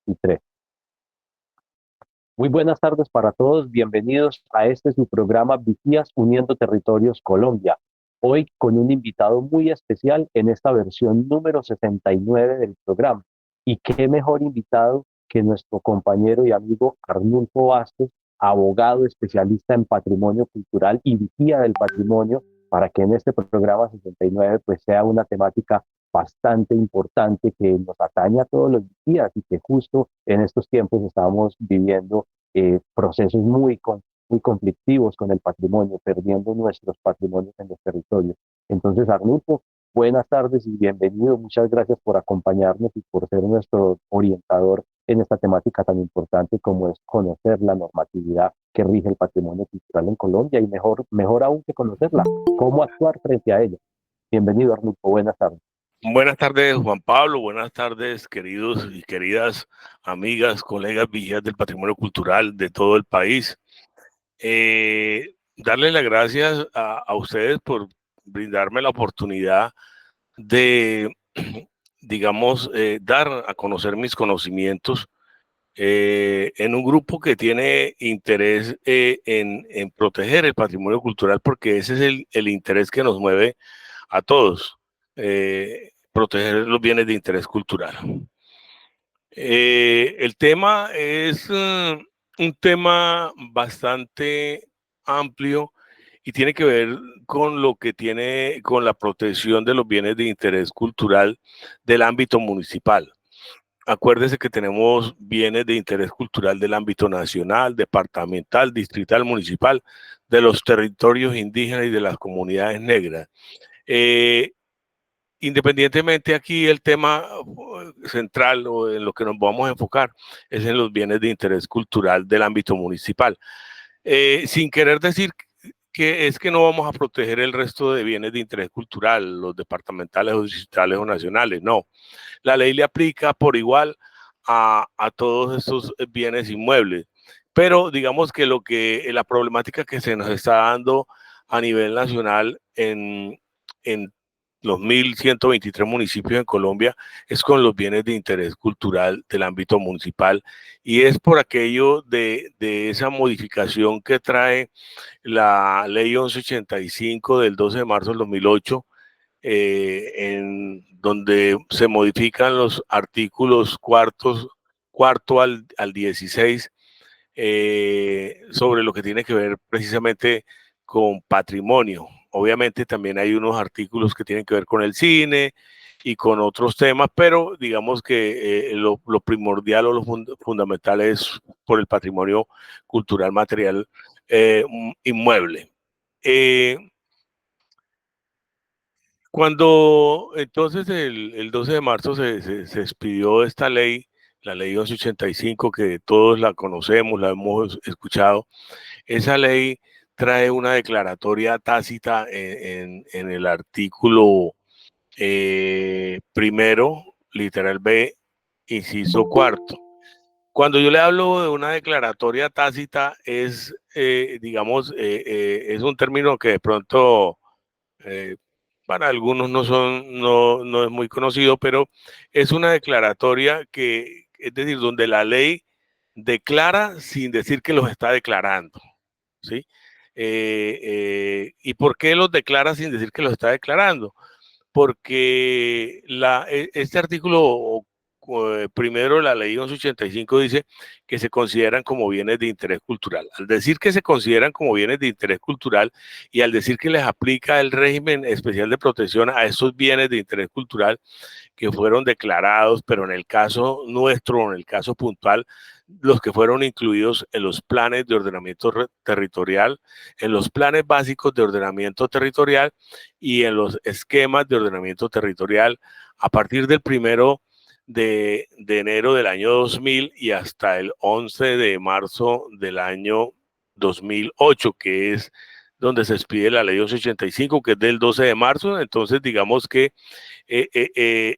2023. Muy buenas tardes para todos, bienvenidos a este su programa Vigías Uniendo Territorios Colombia. Hoy con un invitado muy especial en esta versión número 69 del programa. Y qué mejor invitado que nuestro compañero y amigo Arnulfo Vázquez, abogado especialista en patrimonio cultural y vigía del patrimonio, para que en este programa 69 pues sea una temática bastante importante que nos atañe a todos los días y que justo en estos tiempos estamos viviendo procesos muy conflictivos con el patrimonio, perdiendo nuestros patrimonios en los territorios. Entonces, Arnulfo, buenas tardes y bienvenido. Muchas gracias por acompañarnos y por ser nuestro orientador en esta temática tan importante como es conocer la normatividad que rige el patrimonio cultural en Colombia y mejor aún que conocerla, cómo actuar frente a ella. Bienvenido, Arnulfo. Buenas tardes. Buenas tardes, Juan Pablo. Buenas tardes, queridos y queridas amigas, colegas vigías del patrimonio cultural de todo el país. Darles las gracias a ustedes por brindarme la oportunidad de, digamos, dar a conocer mis conocimientos en un grupo que tiene interés en proteger el patrimonio cultural, porque ese es el interés que nos mueve a todos. Proteger los bienes de interés cultural. El tema es un tema bastante amplio y tiene que ver con lo que tiene con la protección de los bienes de interés cultural del ámbito municipal. Acuérdese que tenemos bienes de interés cultural del ámbito nacional, departamental, distrital, municipal, de los territorios indígenas y de las comunidades negras. Independientemente aquí el tema central o en lo que nos vamos a enfocar es en los bienes de interés cultural del ámbito municipal. Sin querer decir que es que no vamos a proteger el resto de bienes de interés cultural, los departamentales o distritales o nacionales, no. La ley le aplica por igual a todos estos bienes inmuebles, pero digamos que la problemática que se nos está dando a nivel nacional en los 1.123 municipios en Colombia es con los bienes de interés cultural del ámbito municipal, y es por aquello de esa modificación que trae la ley 1185 del 12 de marzo del 2008, en donde se modifican los artículos cuarto al 16, sobre lo que tiene que ver precisamente con patrimonio. Obviamente también hay unos artículos que tienen que ver con el cine y con otros temas, pero digamos que lo primordial o lo fundamental es por el patrimonio cultural material inmueble. Cuando entonces el 12 de marzo se expidió esta ley, la ley 1185, que todos la conocemos, la hemos escuchado. Esa ley trae una declaratoria tácita en el artículo primero, literal B, inciso cuarto. Cuando yo le hablo de una declaratoria tácita, digamos, es un término que de pronto para algunos no es muy conocido, pero es una declaratoria es decir, donde la ley declara sin decir que los está declarando, ¿sí? ¿Y por qué los declara sin decir que los está declarando? Porque este artículo primero, la ley 1185 dice que se consideran como bienes de interés cultural. Al decir que se consideran como bienes de interés cultural y al decir que les aplica el régimen especial de protección a esos bienes de interés cultural que fueron declarados, pero en el caso nuestro, en el caso puntual, los que fueron incluidos en los planes de ordenamiento territorial, en los planes básicos de ordenamiento territorial y en los esquemas de ordenamiento territorial a partir del 1 de enero del año 2000 y hasta el 11 de marzo del año 2008, que es donde se expide la ley 85, que es del 12 de marzo. Entonces, digamos que eh, eh, eh,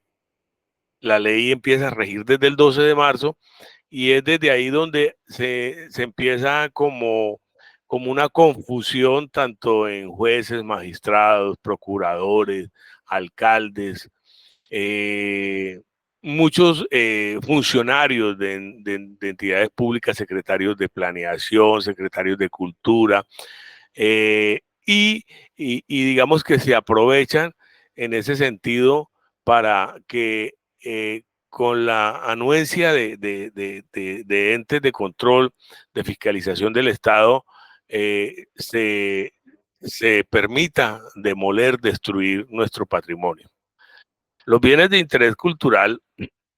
la ley empieza a regir desde el 12 de marzo y es desde ahí donde se empieza como una confusión tanto en jueces, magistrados, procuradores, alcaldes, muchos funcionarios de entidades públicas, secretarios de planeación, secretarios de cultura, y digamos que se aprovechan en ese sentido para que con la anuencia de entes de control, de fiscalización del Estado, se permita demoler, destruir nuestro patrimonio. Los bienes de interés cultural,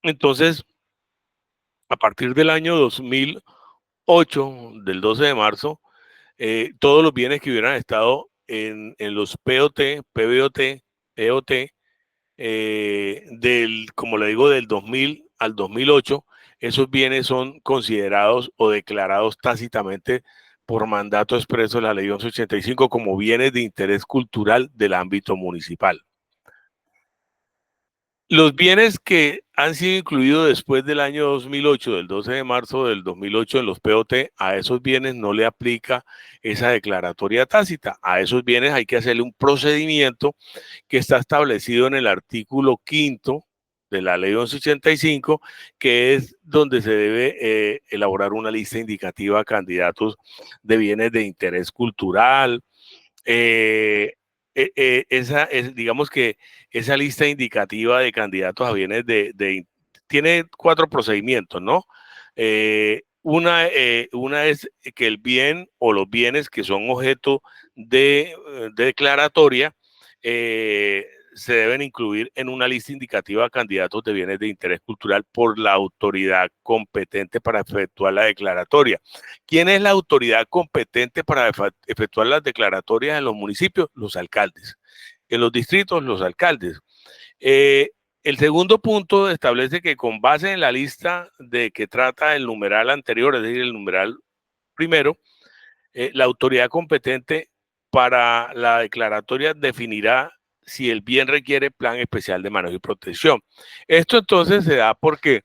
entonces, a partir del año 2008, del 12 de marzo, todos los bienes que hubieran estado en los POT, PBOT, EOT, como le digo, del 2000 al 2008, esos bienes son considerados o declarados tácitamente por mandato expreso de la Ley 1185 como bienes de interés cultural del ámbito municipal. Los bienes que han sido incluidos después del año 2008, del 12 de marzo del 2008 en los POT, a esos bienes no le aplica esa declaratoria tácita. A esos bienes hay que hacerle un procedimiento que está establecido en el artículo 5 de la Ley 1185, que es donde se debe elaborar una lista indicativa a candidatos de bienes de interés cultural. Digamos que esa lista indicativa de candidatos a bienes tiene 4 procedimientos, ¿no? Una es que el bien o los bienes que son objeto de declaratoria se deben incluir en una lista indicativa de candidatos de bienes de interés cultural por la autoridad competente para efectuar la declaratoria. ¿Quién es la autoridad competente para efectuar las declaratorias en los municipios? Los alcaldes. En los distritos, los alcaldes. El segundo punto establece que con base en la lista de que trata el numeral anterior, es decir, el numeral primero, la autoridad competente para la declaratoria definirá si el bien requiere plan especial de manejo y protección. Esto entonces se da porque,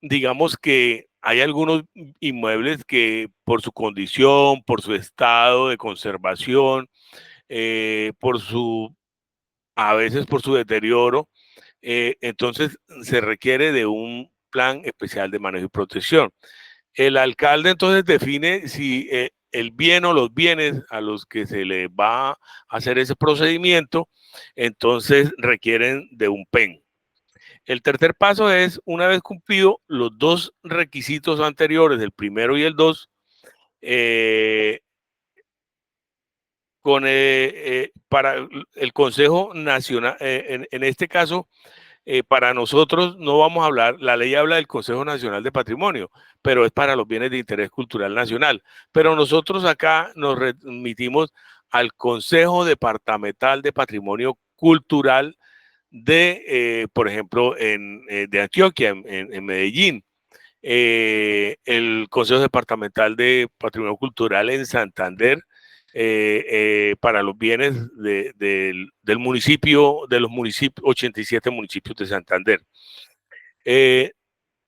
digamos que hay algunos inmuebles que por su condición, por su estado de conservación, a veces por su deterioro, entonces se requiere de un plan especial de manejo y protección. El alcalde entonces define si el bien o los bienes a los que se le va a hacer ese procedimiento, entonces requieren de un PEN. El tercer paso es, una vez cumplido los 2 requisitos anteriores, el primero y el 2, para el Consejo Nacional, en este caso, para nosotros no vamos a hablar, la ley habla del Consejo Nacional de Patrimonio, pero es para los bienes de interés cultural nacional. Pero nosotros acá nos remitimos al Consejo Departamental de Patrimonio Cultural por ejemplo, de Antioquia, en Medellín. El Consejo Departamental de Patrimonio Cultural en Santander, para los bienes del municipio, de los 87 municipios de Santander.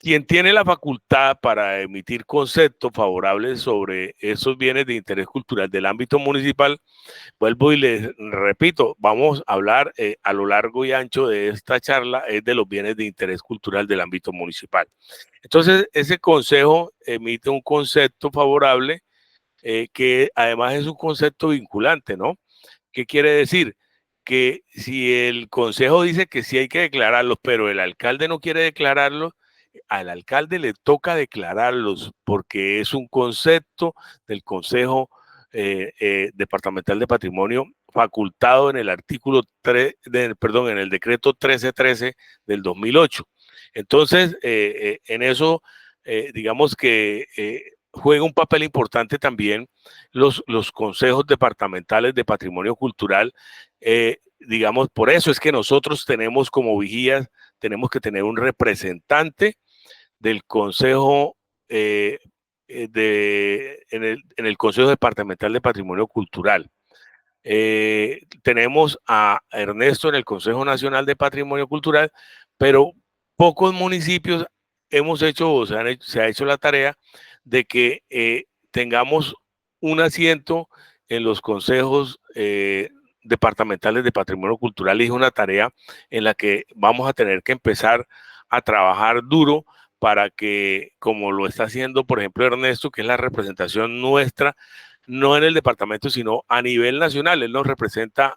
Quien tiene la facultad para emitir conceptos favorables sobre esos bienes de interés cultural del ámbito municipal, vuelvo y les repito, vamos a hablar a lo largo y ancho de esta charla, es de los bienes de interés cultural del ámbito municipal. Entonces, ese consejo emite un concepto favorable que además es un concepto vinculante, ¿no? ¿Qué quiere decir? Que si el consejo dice que sí hay que declararlos, pero el alcalde no quiere declararlos, al alcalde le toca declararlos porque es un concepto del Consejo Departamental de Patrimonio facultado en el artículo 3, en el decreto 1313 del 2008. Entonces, en eso, digamos que juega un papel importante también los consejos departamentales de patrimonio cultural. Digamos, por eso es que nosotros tenemos como vigías, tenemos que tener un representante del Consejo en el Consejo Departamental de Patrimonio Cultural. Tenemos a Ernesto en el Consejo Nacional de Patrimonio Cultural, pero pocos municipios hemos hecho, o se ha hecho la tarea de que tengamos un asiento en los consejos departamentales de patrimonio cultural, y es una tarea en la que vamos a tener que empezar a trabajar duro para que, como lo está haciendo, por ejemplo, Ernesto, que es la representación nuestra, no en el departamento, sino a nivel nacional. Él nos representa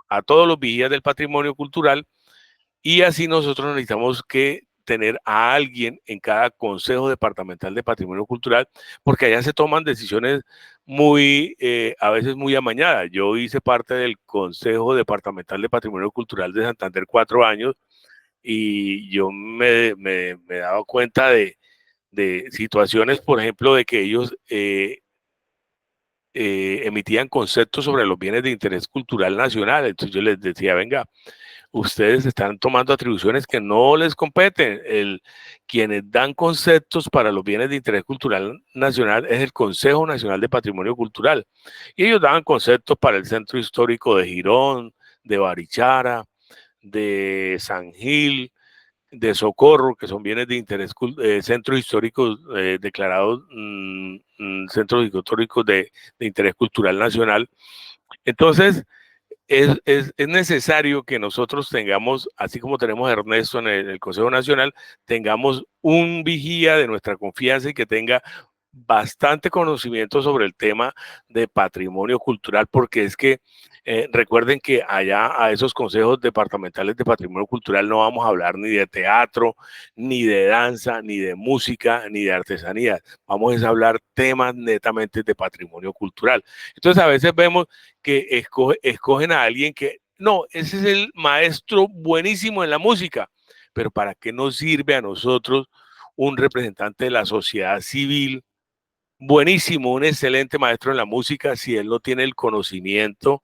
a todos los vigías del patrimonio cultural y así nosotros necesitamos que tener a alguien en cada consejo departamental de patrimonio cultural, porque allá se toman decisiones muy, a veces muy amañadas. Yo hice parte del Consejo Departamental de Patrimonio Cultural de Santander 4 años y yo me he dado cuenta de situaciones, por ejemplo, de que ellos emitían conceptos sobre los bienes de interés cultural nacional. Entonces yo les decía, venga, ustedes están tomando atribuciones que no les competen. Quienes dan conceptos para los bienes de interés cultural nacional es el Consejo Nacional de Patrimonio Cultural. Y ellos daban conceptos para el centro histórico de Girón, de Barichara, de San Gil, de Socorro, que son bienes de interés, centros históricos declarados centros históricos de interés cultural nacional. Entonces, es necesario que nosotros tengamos, así como tenemos a Ernesto en el Consejo Nacional, tengamos un vigía de nuestra confianza y que tenga bastante conocimiento sobre el tema de patrimonio cultural, porque es que recuerden que allá a esos consejos departamentales de patrimonio cultural no vamos a hablar ni de teatro, ni de danza, ni de música, ni de artesanía. Vamos a hablar temas netamente de patrimonio cultural. Entonces a veces vemos que escogen a alguien que, no, ese es el maestro buenísimo en la música, pero ¿para qué nos sirve a nosotros un representante de la sociedad civil buenísimo, un excelente maestro en la música, si él no tiene el conocimiento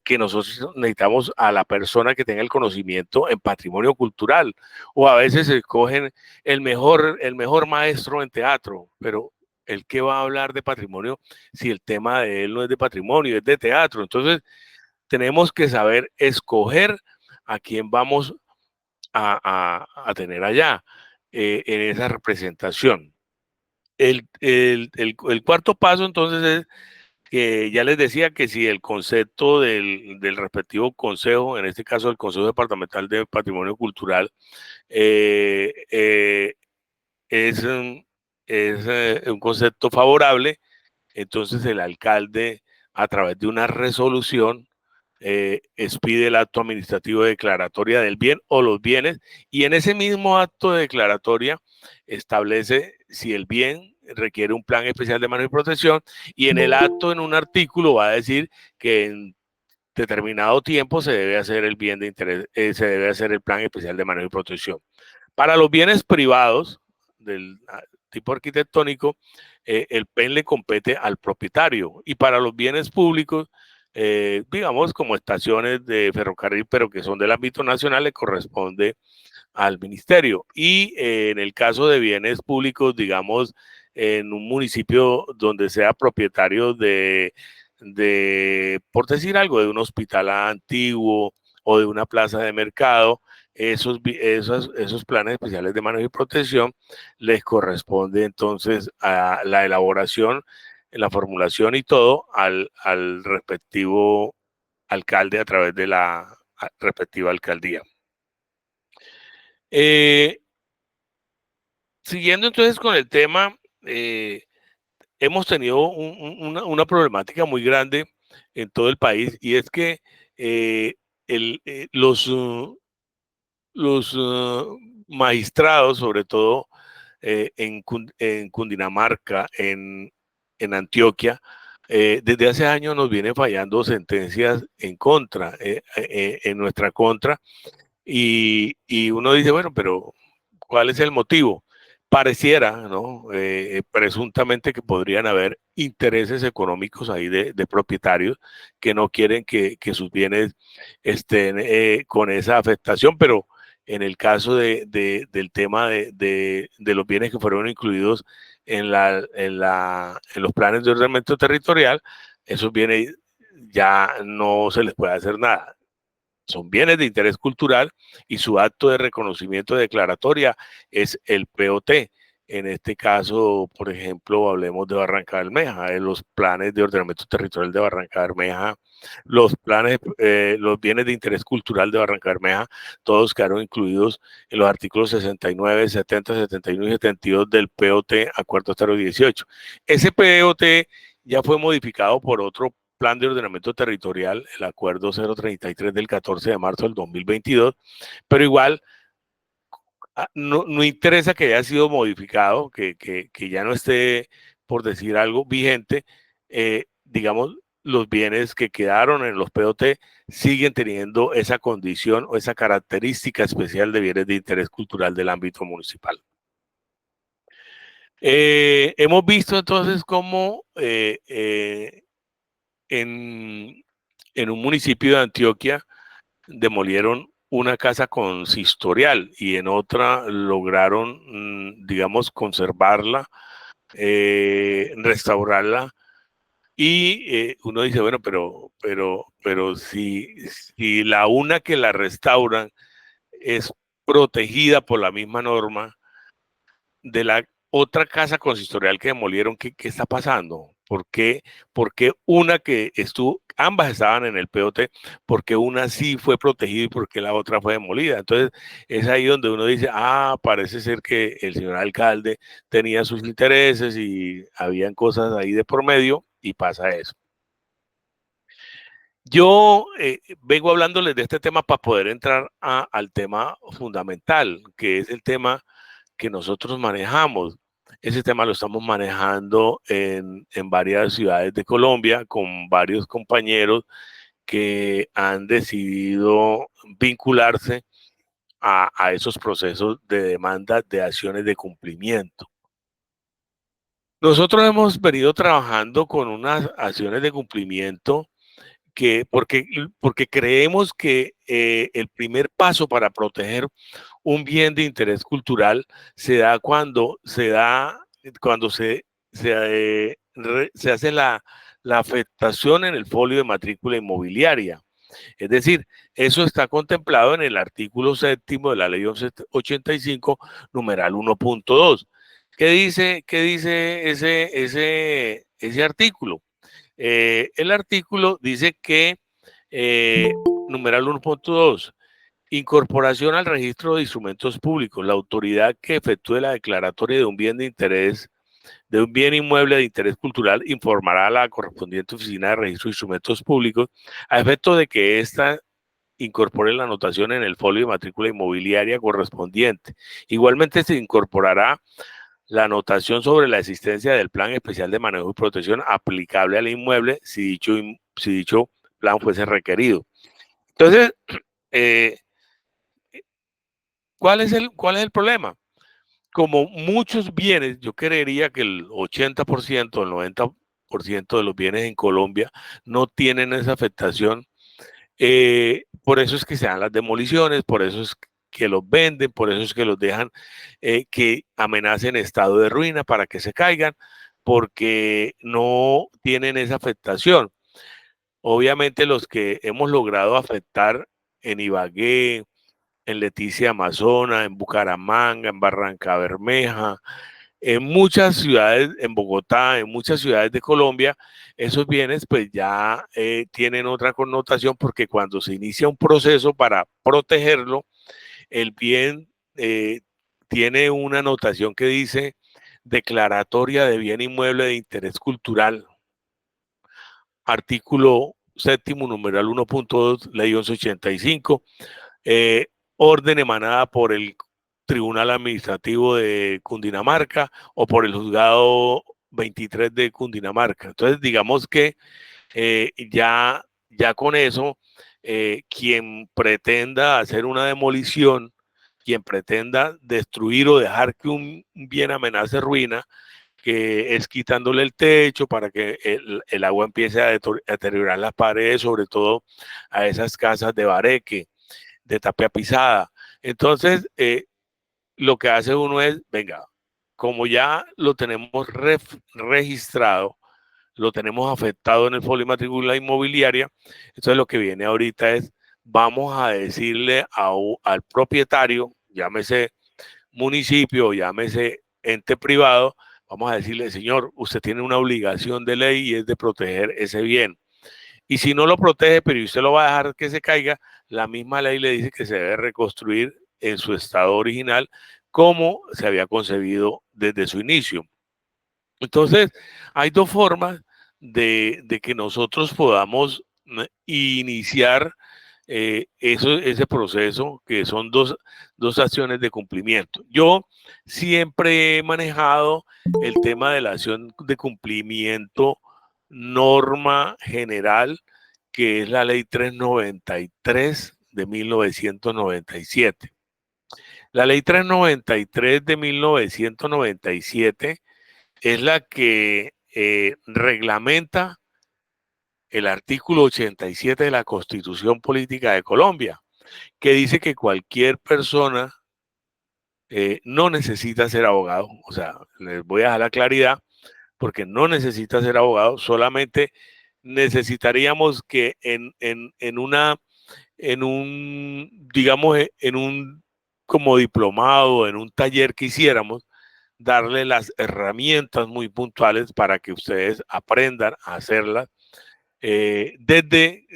que nosotros necesitamos a la persona que tenga el conocimiento en patrimonio cultural? O a veces se escogen el mejor maestro en teatro, pero el que va a hablar de patrimonio si el tema de él no es de patrimonio, es de teatro. Entonces tenemos que saber escoger a quién vamos a tener allá en esa representación. El cuarto paso entonces es que ya les decía que si el concepto del respectivo consejo, en este caso el Consejo Departamental de Patrimonio Cultural, eh, eh, es, un concepto favorable, entonces el alcalde, a través de una resolución, expide el acto administrativo de declaratoria del bien o los bienes, y en ese mismo acto de declaratoria establece si el bien requiere un plan especial de manejo y protección, y en el acto, en un artículo, va a decir que en determinado tiempo se debe hacer el bien de interés, se debe hacer el plan especial de manejo y protección. Para los bienes privados del tipo arquitectónico, el PEN le compete al propietario, y para los bienes públicos, digamos como estaciones de ferrocarril, pero que son del ámbito nacional, le corresponde al ministerio. Y en el caso de bienes públicos, digamos, en un municipio donde sea propietario por decir algo, de un hospital antiguo o de una plaza de mercado, esos planes especiales de manejo y protección les corresponde entonces a la elaboración, la formulación y todo al respectivo alcalde a través de la respectiva alcaldía. Siguiendo entonces con el tema, hemos tenido una problemática muy grande en todo el país, y es que los magistrados, sobre todo en Cundinamarca, en Antioquia, desde hace años nos vienen fallando sentencias en contra, en nuestra contra, y uno dice, bueno, pero ¿cuál es el motivo? Pareciera, ¿no? Presuntamente que podrían haber intereses económicos ahí de propietarios que no quieren que sus bienes estén con esa afectación, pero en el caso del tema de los bienes que fueron incluidos en los planes de ordenamiento territorial, esos bienes ya no se les puede hacer nada. Son bienes de interés cultural y su acto de reconocimiento de declaratoria es el POT. En este caso, por ejemplo, hablemos de Barranca Bermeja, en los planes de ordenamiento territorial de Barranca Bermeja, los planes, los bienes de interés cultural de Barranca Bermeja, todos quedaron incluidos en los artículos 69, 70, 71 y 72 del POT Acuerdo 018. Ese POT ya fue modificado por otro plan de ordenamiento territorial, el Acuerdo 033 del 14 de marzo del 2022, pero igual no interesa que haya sido modificado, que ya no esté, por decir algo, vigente. Digamos, los bienes que quedaron en los POT siguen teniendo esa condición o esa característica especial de bienes de interés cultural del ámbito municipal. Hemos visto entonces cómo en un municipio de Antioquia demolieron una casa consistorial y en otra lograron, digamos, conservarla, restaurarla. Y uno dice, bueno, pero si la una que la restauran es protegida por la misma norma de la otra casa consistorial que demolieron, ¿qué está pasando? ¿Por qué una que estuvo, ambas estaban en el POT, porque una sí fue protegida y porque la otra fue demolida? Entonces es ahí donde uno dice, parece ser que el señor alcalde tenía sus intereses y habían cosas ahí de por medio y pasa eso. Yo vengo hablándoles de este tema para poder entrar al tema fundamental, que es el tema que nosotros manejamos. Ese tema lo estamos manejando en varias ciudades de Colombia con varios compañeros que han decidido vincularse a esos procesos de demanda de acciones de cumplimiento. Nosotros hemos venido trabajando con unas acciones de cumplimiento porque creemos que el primer paso para proteger un bien de interés cultural se da cuando se hace la afectación en el folio de matrícula inmobiliaria. Es decir, eso está contemplado en el artículo 7º de la ley 1185, numeral 1.2. ¿Qué dice ese artículo? El artículo dice que, numeral 1.2, incorporación al registro de instrumentos públicos. La autoridad que efectúe la declaratoria de un bien de interés, de un bien inmueble de interés cultural, informará a la correspondiente oficina de registro de instrumentos públicos a efecto de que ésta incorpore la anotación en el folio de matrícula inmobiliaria correspondiente. Igualmente se incorporará la anotación sobre la existencia del plan especial de manejo y protección aplicable al inmueble si dicho plan fuese requerido. Entonces, ¿cuál es el problema? Como muchos bienes, yo creería que el 80%, el 90% de los bienes en Colombia no tienen esa afectación. Por eso es que se dan las demoliciones, por eso es que los venden, por eso es que los dejan que amenacen estado de ruina para que se caigan, porque no tienen esa afectación. Obviamente los que hemos logrado afectar en Ibagué, en Leticia Amazona, en Bucaramanga, en Barranca Bermeja, en muchas ciudades, en Bogotá, en muchas ciudades de Colombia, esos bienes pues ya tienen otra connotación porque cuando se inicia un proceso para protegerlo, el bien tiene una anotación que dice declaratoria de bien inmueble de interés cultural, artículo 7º, numeral 1.2, ley 1185, orden emanada por el Tribunal Administrativo de Cundinamarca o por el Juzgado 23 de Cundinamarca. Entonces, digamos que ya con eso, quien pretenda hacer una demolición, quien pretenda destruir o dejar que un bien amenace ruina, que es quitándole el techo para que el agua empiece a deteriorar las paredes, sobre todo a esas casas de bareque, de tapia pisada. Entonces, lo que hace uno es, venga, como ya lo tenemos registrado, lo tenemos afectado en el folio de matrícula inmobiliaria, entonces lo que viene ahorita es, vamos a decirle al propietario, llámese municipio, llámese ente privado, vamos a decirle, señor, usted tiene una obligación de ley y es de proteger ese bien. Y si no lo protege, pero usted lo va a dejar que se caiga, la misma ley le dice que se debe reconstruir en su estado original como se había concebido desde su inicio. Entonces, hay dos formas de que nosotros podamos iniciar ese proceso, que son dos acciones de cumplimiento. Yo siempre he manejado el tema de la acción de cumplimiento norma general, que es la ley 393 de 1997. La ley 393 de 1997 es la que reglamenta el artículo 87 de la Constitución Política de Colombia, que dice que cualquier persona no necesita ser abogado. O sea, les voy a dar la claridad, porque no necesita ser abogado, solamente necesitaríamos que digamos, en un como diplomado, en un taller que hiciéramos, darle las herramientas muy puntuales para que ustedes aprendan a hacerlas desde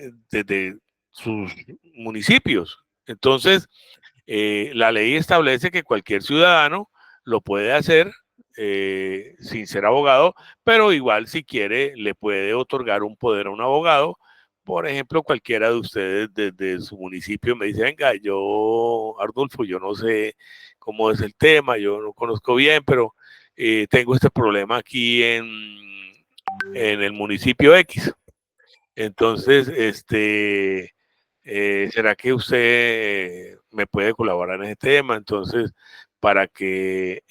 sus municipios. Entonces, la ley establece que cualquier ciudadano lo puede hacer sin ser abogado, pero igual si quiere le puede otorgar un poder a un abogado. Por ejemplo, cualquiera de ustedes desde su municipio me dice, venga, yo, Arnulfo, yo no sé cómo es el tema, yo no conozco bien, pero tengo este problema aquí en el municipio X. Entonces, ¿será que usted me puede colaborar en ese tema? Entonces, para que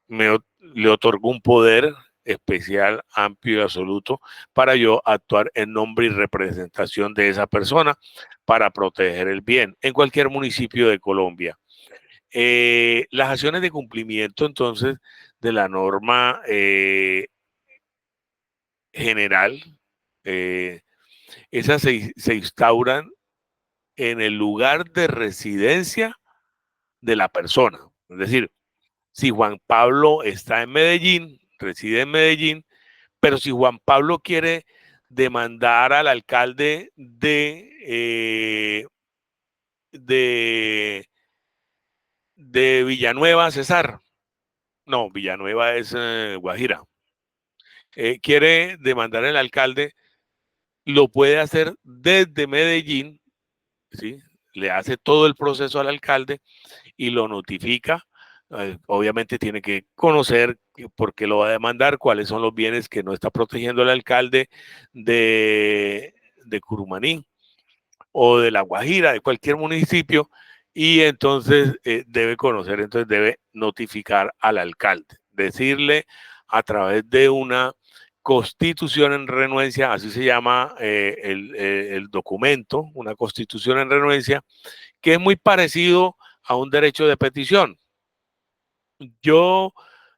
le otorgue un poder especial, amplio y absoluto para yo actuar en nombre y representación de esa persona para proteger el bien en cualquier municipio de Colombia. Las acciones de cumplimiento, entonces, de la norma general, esas se instauran en el lugar de residencia de la persona. Es decir, si Juan Pablo está en Medellín, reside en Medellín, pero si Juan Pablo quiere demandar al alcalde de Villanueva, Cesar, no, Villanueva es Guajira, quiere demandar al alcalde, lo puede hacer desde Medellín, ¿sí? Le hace todo el proceso al alcalde y lo notifica. Obviamente tiene que conocer por qué lo va a demandar, cuáles son los bienes que no está protegiendo el alcalde de Curumaní o de La Guajira, de cualquier municipio, y entonces debe conocer, entonces debe notificar al alcalde, decirle a través de una constitución en renuencia, así se llama el documento, una constitución en renuencia, que es muy parecido a un derecho de petición. Yo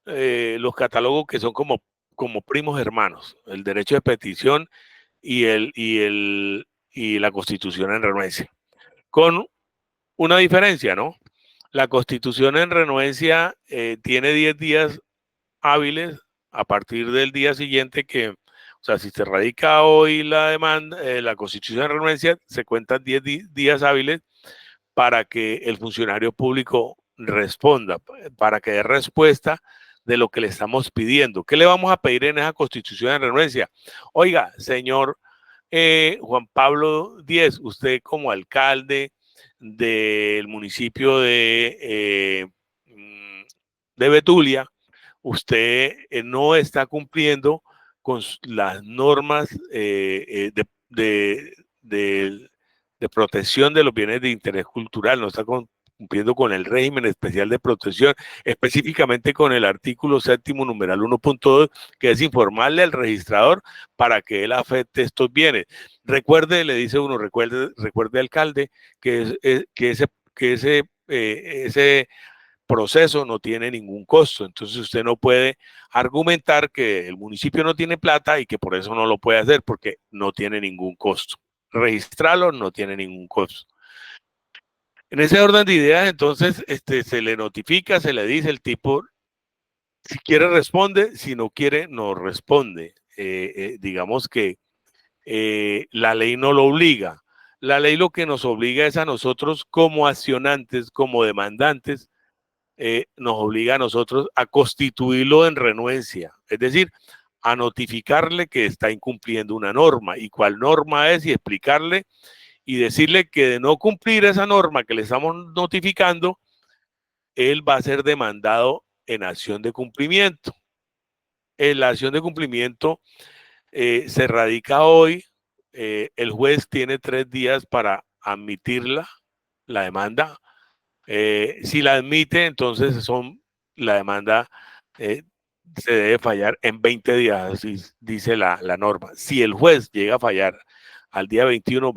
los catalogo que son como primos hermanos, el derecho de petición y la constitución en renuencia. Con una diferencia, ¿no? La constitución en renuencia tiene 10 días hábiles a partir del día siguiente que, o sea, si se radica hoy la demanda, la constitución en renuncia, se cuentan 10 días hábiles para que el funcionario público responda, para que dé respuesta de lo que le estamos pidiendo. ¿Qué le vamos a pedir en esa constitución de renuncia? Oiga, señor Juan Pablo Díez, usted como alcalde del municipio de Betulia, usted no está cumpliendo con las normas de protección de los bienes de interés cultural, no está cumpliendo con el régimen especial de protección, específicamente con el artículo 7º, numeral 1.2, que es informarle al registrador para que él afecte estos bienes. Recuerde, le dice uno, recuerde alcalde, que ese proceso no tiene ningún costo. Entonces usted no puede argumentar que el municipio no tiene plata y que por eso no lo puede hacer, porque no tiene ningún costo. Registrarlo no tiene ningún costo. En ese orden de ideas, entonces, se le notifica, se le dice, el tipo Si quiere responde, si no quiere no responde. Digamos que la ley no lo obliga. La ley lo que nos obliga es a nosotros como accionantes, como demandantes, nos obliga a nosotros a constituirlo en renuencia, es decir, a notificarle que está incumpliendo una norma y cuál norma es y explicarle y decirle que de no cumplir esa norma que le estamos notificando, él va a ser demandado en acción de cumplimiento. En la acción de cumplimiento se radica hoy, el juez tiene 3 días para admitirla, la demanda. Si la admite, entonces la demanda se debe fallar en 20 días, así dice la norma. Si el juez llega a fallar al día 21,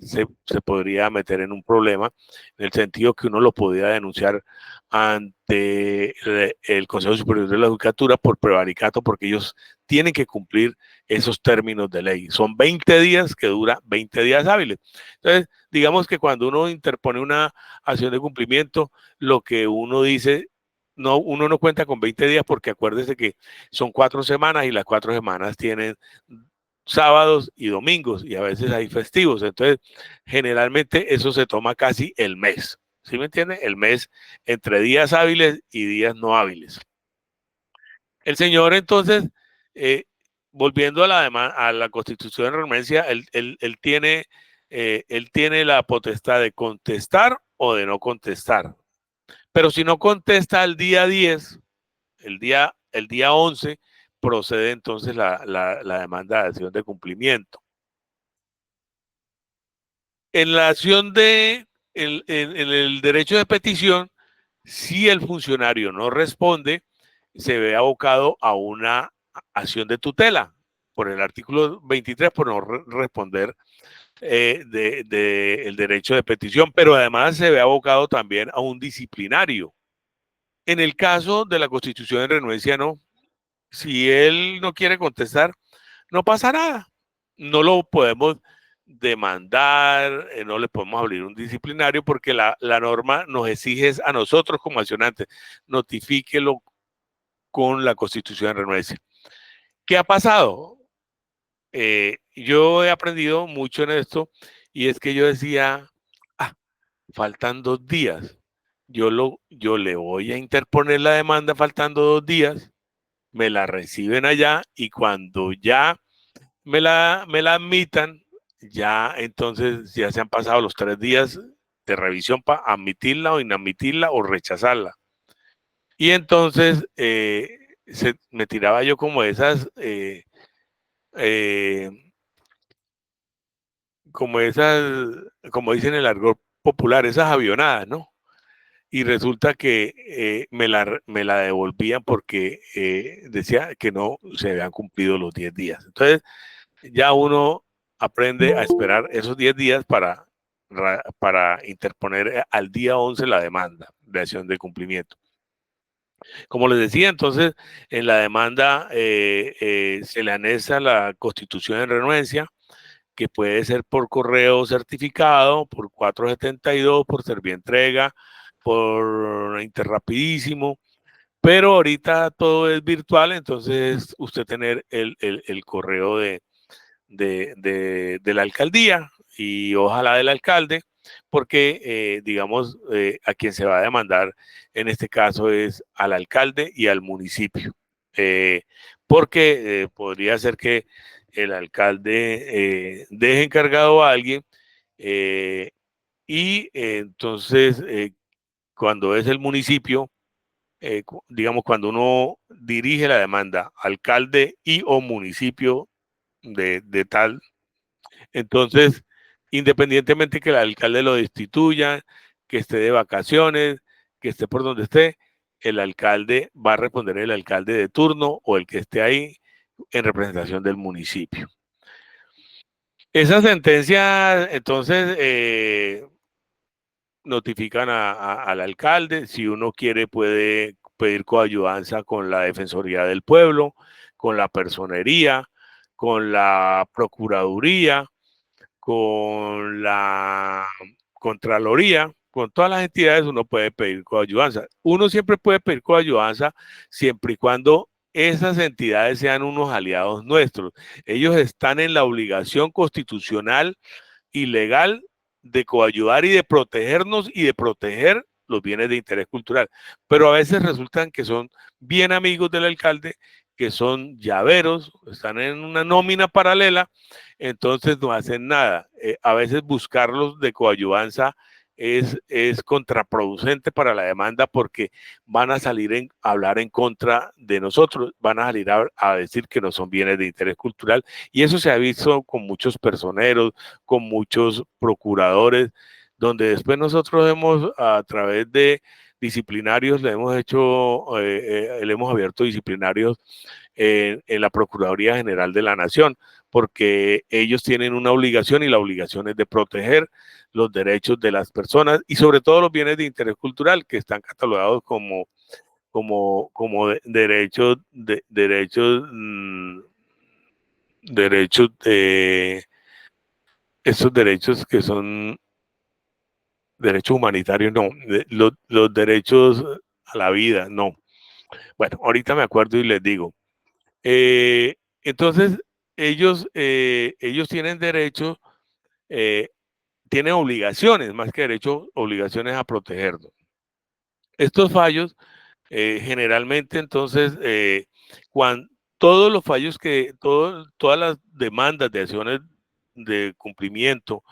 se podría meter en un problema, en el sentido que uno lo podría denunciar ante el Consejo Superior de la Judicatura por prevaricato, porque ellos tienen que cumplir esos términos de ley. Son 20 días que dura 20 días hábiles. Entonces, digamos que cuando uno interpone una acción de cumplimiento, lo que uno dice, no, uno no cuenta con 20 días porque acuérdese que son 4 semanas y las 4 semanas tienen sábados y domingos y a veces hay festivos. Entonces, generalmente eso se toma casi el mes. ¿Sí me entiende? El mes entre días hábiles y días no hábiles. El señor entonces, volviendo a la constitución de renuncia, él tiene la potestad de contestar o de no contestar. Pero si no contesta el día 10, el día 11, procede entonces la demanda de acción de cumplimiento. En la acción en el derecho de petición, si el funcionario no responde, se ve abocado a una acción de tutela por el artículo 23 por no responder el derecho de petición, pero además se ve abocado también a un disciplinario. En el caso de la constitución de renuencia, no. Si él no quiere contestar, no pasa nada. No lo podemos demandar, no le podemos abrir un disciplinario porque la norma nos exige a nosotros como accionantes, notifíquelo con la constitución de renuncia. ¿Qué ha pasado? Yo he aprendido mucho en esto y es que yo decía, faltan 2 días. Yo le voy a interponer la demanda faltando 2 días, me la reciben allá y cuando ya me la admitan, ya entonces ya se han pasado los 3 días de revisión para admitirla o inadmitirla o rechazarla. Y entonces me tiraba yo como eh, como dicen en el argot popular, esas avionadas, ¿no? Y resulta que me la devolvían porque decía que no se habían cumplido los 10 días. Entonces, ya uno aprende a esperar esos 10 días para interponer al día 11 la demanda de acción de cumplimiento. Como les decía, entonces, en la demanda se le anexa la constitución en renuencia, que puede ser por correo certificado, por 472, por servientrega, por Interrapidísimo, pero ahorita todo es virtual, entonces usted tener el correo de la alcaldía y ojalá del alcalde, porque digamos a quien se va a demandar en este caso es al alcalde y al municipio, porque podría ser que el alcalde deje encargado a alguien y entonces cuando es el municipio, digamos cuando uno dirige la demanda, alcalde y o municipio de tal. Entonces, independientemente que el alcalde lo destituya, que esté de vacaciones, que esté por donde esté, el alcalde va a responder el alcalde de turno o el que esté ahí en representación del municipio. Esa sentencia, entonces, notifican al alcalde. Si uno quiere, puede pedir coayudanza con la Defensoría del Pueblo, con la Personería, con la Procuraduría, con la Contraloría, con todas las entidades uno puede pedir coayudanza. Uno siempre puede pedir coayudanza siempre y cuando esas entidades sean unos aliados nuestros. Ellos están en la obligación constitucional y legal de coayudar y de protegernos y de proteger los bienes de interés cultural. Pero a veces resultan que son bien amigos del alcalde, que son llaveros, están en una nómina paralela, entonces no hacen nada. A veces buscarlos de coayudanza es contraproducente para la demanda porque van a salir a hablar en contra de nosotros, van a salir a decir que no son bienes de interés cultural, y eso se ha visto con muchos personeros, con muchos procuradores, donde después nosotros hemos, a través de disciplinarios, le hemos abierto disciplinarios en la Procuraduría General de la Nación, porque ellos tienen una obligación y la obligación es de proteger los derechos de las personas y sobre todo los bienes de interés cultural que están catalogados como derechos de esos derechos que son derechos humanitarios, no, los derechos a la vida, no. Bueno, ahorita me acuerdo y les digo. Entonces, ellos tienen derecho, tienen obligaciones, más que derechos, obligaciones a protegernos. Estos fallos, generalmente, entonces, cuando todos los fallos todas las demandas de acciones de cumplimiento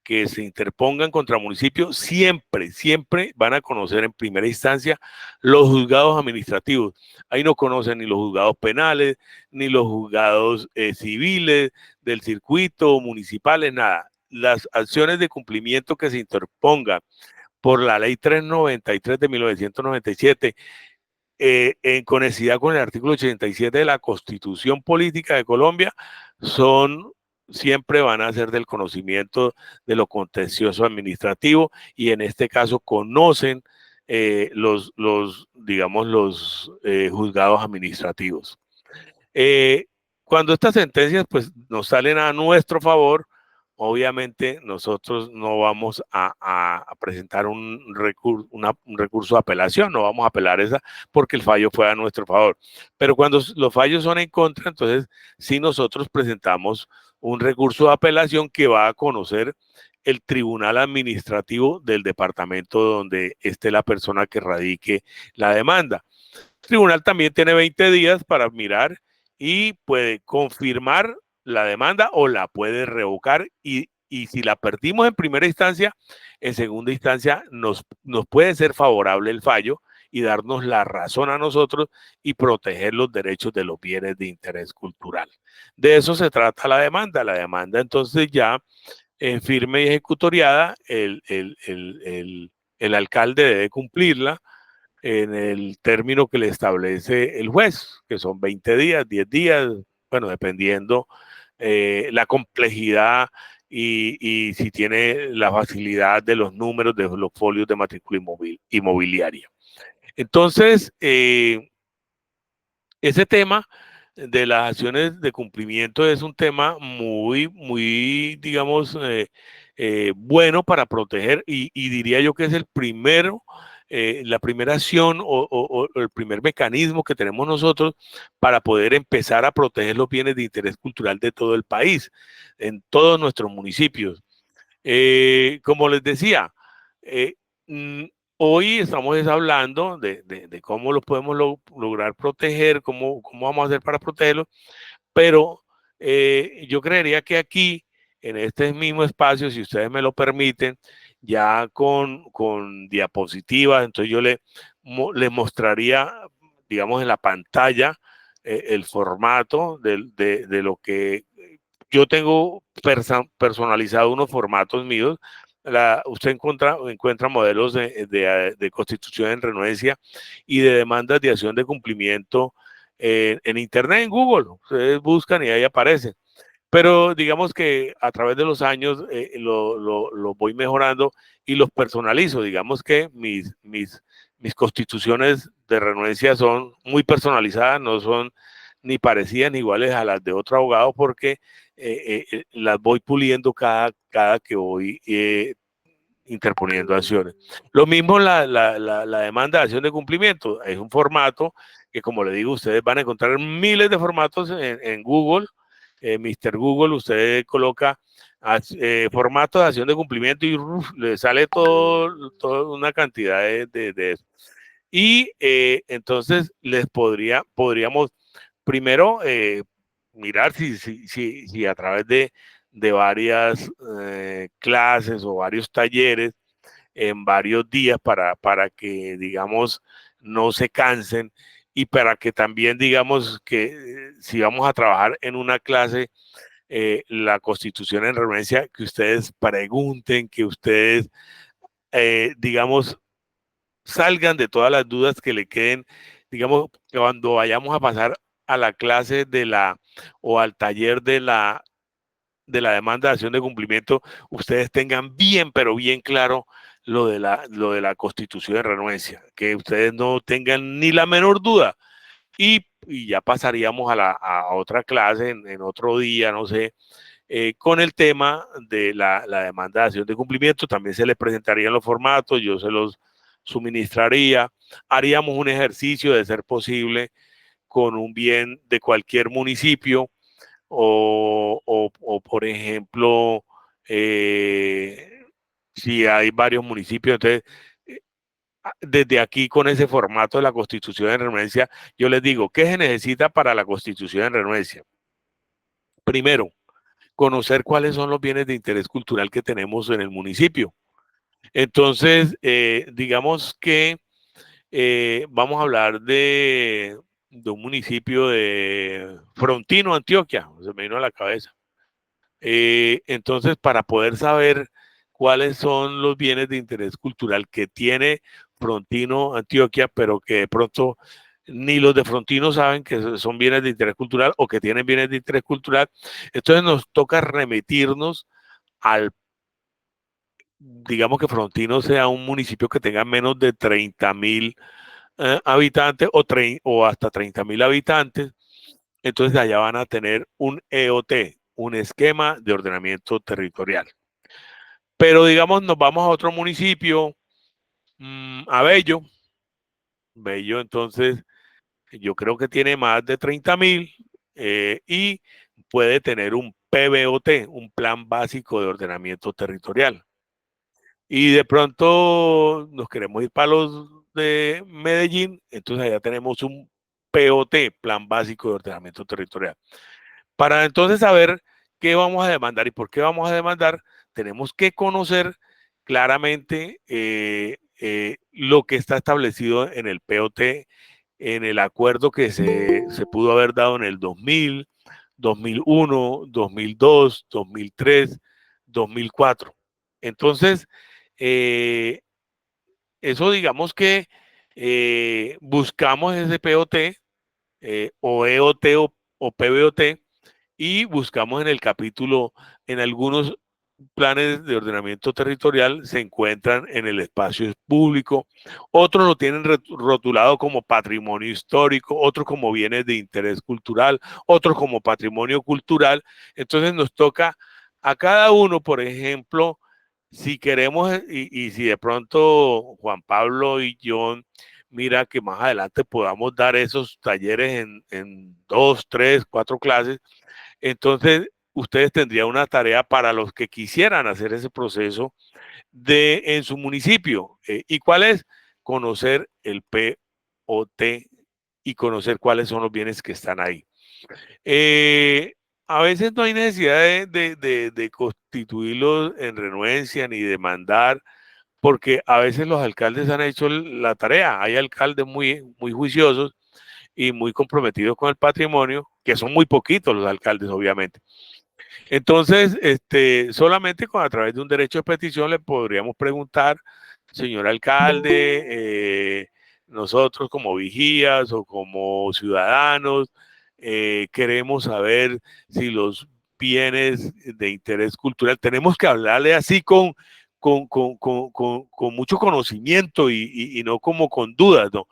que se interpongan contra municipios, siempre van a conocer en primera instancia los juzgados administrativos. Ahí no conocen ni los juzgados penales, ni los juzgados civiles del circuito, municipales, nada. Las acciones de cumplimiento que se interpongan por la ley 393 de 1997, en conexidad con el artículo 87 de la Constitución Política de Colombia, siempre van a ser del conocimiento de lo contencioso administrativo y en este caso conocen digamos, los juzgados administrativos. Cuando estas sentencias pues nos salen a nuestro favor, obviamente nosotros no vamos a presentar un recurso de apelación, no vamos a apelar esa porque el fallo fue a nuestro favor. Pero cuando los fallos son en contra, entonces sí nosotros presentamos un recurso de apelación que va a conocer el tribunal administrativo del departamento donde esté la persona que radique la demanda. El tribunal también tiene 20 días para mirar y puede confirmar la demanda o la puede revocar y si la perdimos en primera instancia, en segunda instancia nos puede ser favorable el fallo y darnos la razón a nosotros y proteger los derechos de los bienes de interés cultural. De eso se trata la demanda. La demanda entonces ya en firme y ejecutoriada, el alcalde debe cumplirla en el término que le establece el juez, que son 20 días, 10 días, bueno, dependiendo la complejidad y si tiene la facilidad de los números de los folios de matrícula inmobiliaria. Entonces, ese tema de las acciones de cumplimiento es un tema muy, digamos, bueno para proteger y diría yo que es la primera acción o el primer mecanismo que tenemos nosotros para poder empezar a proteger los bienes de interés cultural de todo el país, en todos nuestros municipios. Como les decía, eh, hoy estamos hablando de cómo los podemos lograr proteger, cómo vamos a hacer para protegerlos, pero yo creería que aquí, en este mismo espacio, si ustedes me lo permiten, ya con diapositivas, entonces yo les mostraría, digamos, en la pantalla el formato de lo que yo tengo personalizado unos formatos míos. Usted encuentra modelos de constitución en renuencia y de demandas de acción de cumplimiento en Internet, en Google. Ustedes buscan y ahí aparecen. Pero digamos que a través de los años lo voy mejorando y los personalizo. Digamos que mis constituciones de renuencia son muy personalizadas, no son ni parecidas ni iguales a las de otro abogado porque las voy puliendo cada que voy interponiendo acciones. Lo mismo la demanda de acción de cumplimiento. Es un formato que, como le digo, ustedes van a encontrar miles de formatos en Google. Mr. Google, usted coloca formato de acción de cumplimiento y le sale toda una cantidad de eso. Y entonces podríamos primero mirar si a través de varias clases o varios talleres en varios días para que, digamos, no se cansen y para que también, digamos, que si vamos a trabajar en una clase, la Constitución en referencia, que ustedes pregunten, que ustedes, digamos, salgan de todas las dudas que le queden, digamos, cuando vayamos a pasar a la clase o al taller de la demanda de acción de cumplimiento, ustedes tengan bien, pero bien claro lo de la Constitución de renuencia, que ustedes no tengan ni la menor duda. Y ya pasaríamos a otra clase en otro día, no sé, con el tema de la demanda de acción de cumplimiento. También se les presentarían los formatos, yo se los suministraría, haríamos un ejercicio de ser posible con un bien de cualquier municipio o por ejemplo, si hay varios municipios, entonces desde aquí con ese formato de la Constitución en renuencia, yo les digo, ¿qué se necesita para la Constitución en renuencia? Primero, conocer cuáles son los bienes de interés cultural que tenemos en el municipio. Entonces, digamos que vamos a hablar de un municipio de Frontino, Antioquia, se me vino a la cabeza. Entonces, para poder saber cuáles son los bienes de interés cultural que tiene Frontino, Antioquia, pero que de pronto ni los de Frontino saben que son bienes de interés cultural o que tienen bienes de interés cultural, entonces nos toca remitirnos al, digamos que Frontino sea un municipio que tenga menos de 30,000 habitantes o hasta 30,000 habitantes. Entonces allá van a tener un EOT, un esquema de ordenamiento territorial. Pero digamos, nos vamos a otro municipio, a Bello. Bello, entonces, yo creo que tiene más de 30,000 y puede tener un PBOT, un plan básico de ordenamiento territorial. Y de pronto nos queremos ir para los de Medellín, entonces allá tenemos un POT, plan básico de ordenamiento territorial. Para entonces saber qué vamos a demandar y por qué vamos a demandar, tenemos que conocer claramente lo que está establecido en el POT, en el acuerdo que se pudo haber dado en el 2000, 2001, 2002, 2003, 2004. Entonces, eso digamos que buscamos ese POT o EOT o PBOT y buscamos en el capítulo, en algunos planes de ordenamiento territorial se encuentran en el espacio público, otros lo tienen rotulado como patrimonio histórico, otros como bienes de interés cultural, otros como patrimonio cultural. Entonces nos toca a cada uno, por ejemplo, si queremos y si de pronto Juan Pablo y John, mira que más adelante podamos dar esos talleres en 2, 3, 4 clases, entonces ustedes tendrían una tarea para los que quisieran hacer ese proceso en su municipio. ¿Y cuál es? Conocer el POT y conocer cuáles son los bienes que están ahí. A veces no hay necesidad de constituirlos en renuencia ni demandar, porque a veces los alcaldes han hecho la tarea. Hay alcaldes muy, muy juiciosos y muy comprometidos con el patrimonio, que son muy poquitos los alcaldes, obviamente. Entonces, solamente a través de un derecho de petición le podríamos preguntar, señor alcalde, nosotros como vigías o como ciudadanos, queremos saber si los bienes de interés cultural, tenemos que hablarle así con mucho conocimiento y no como con dudas, ¿no?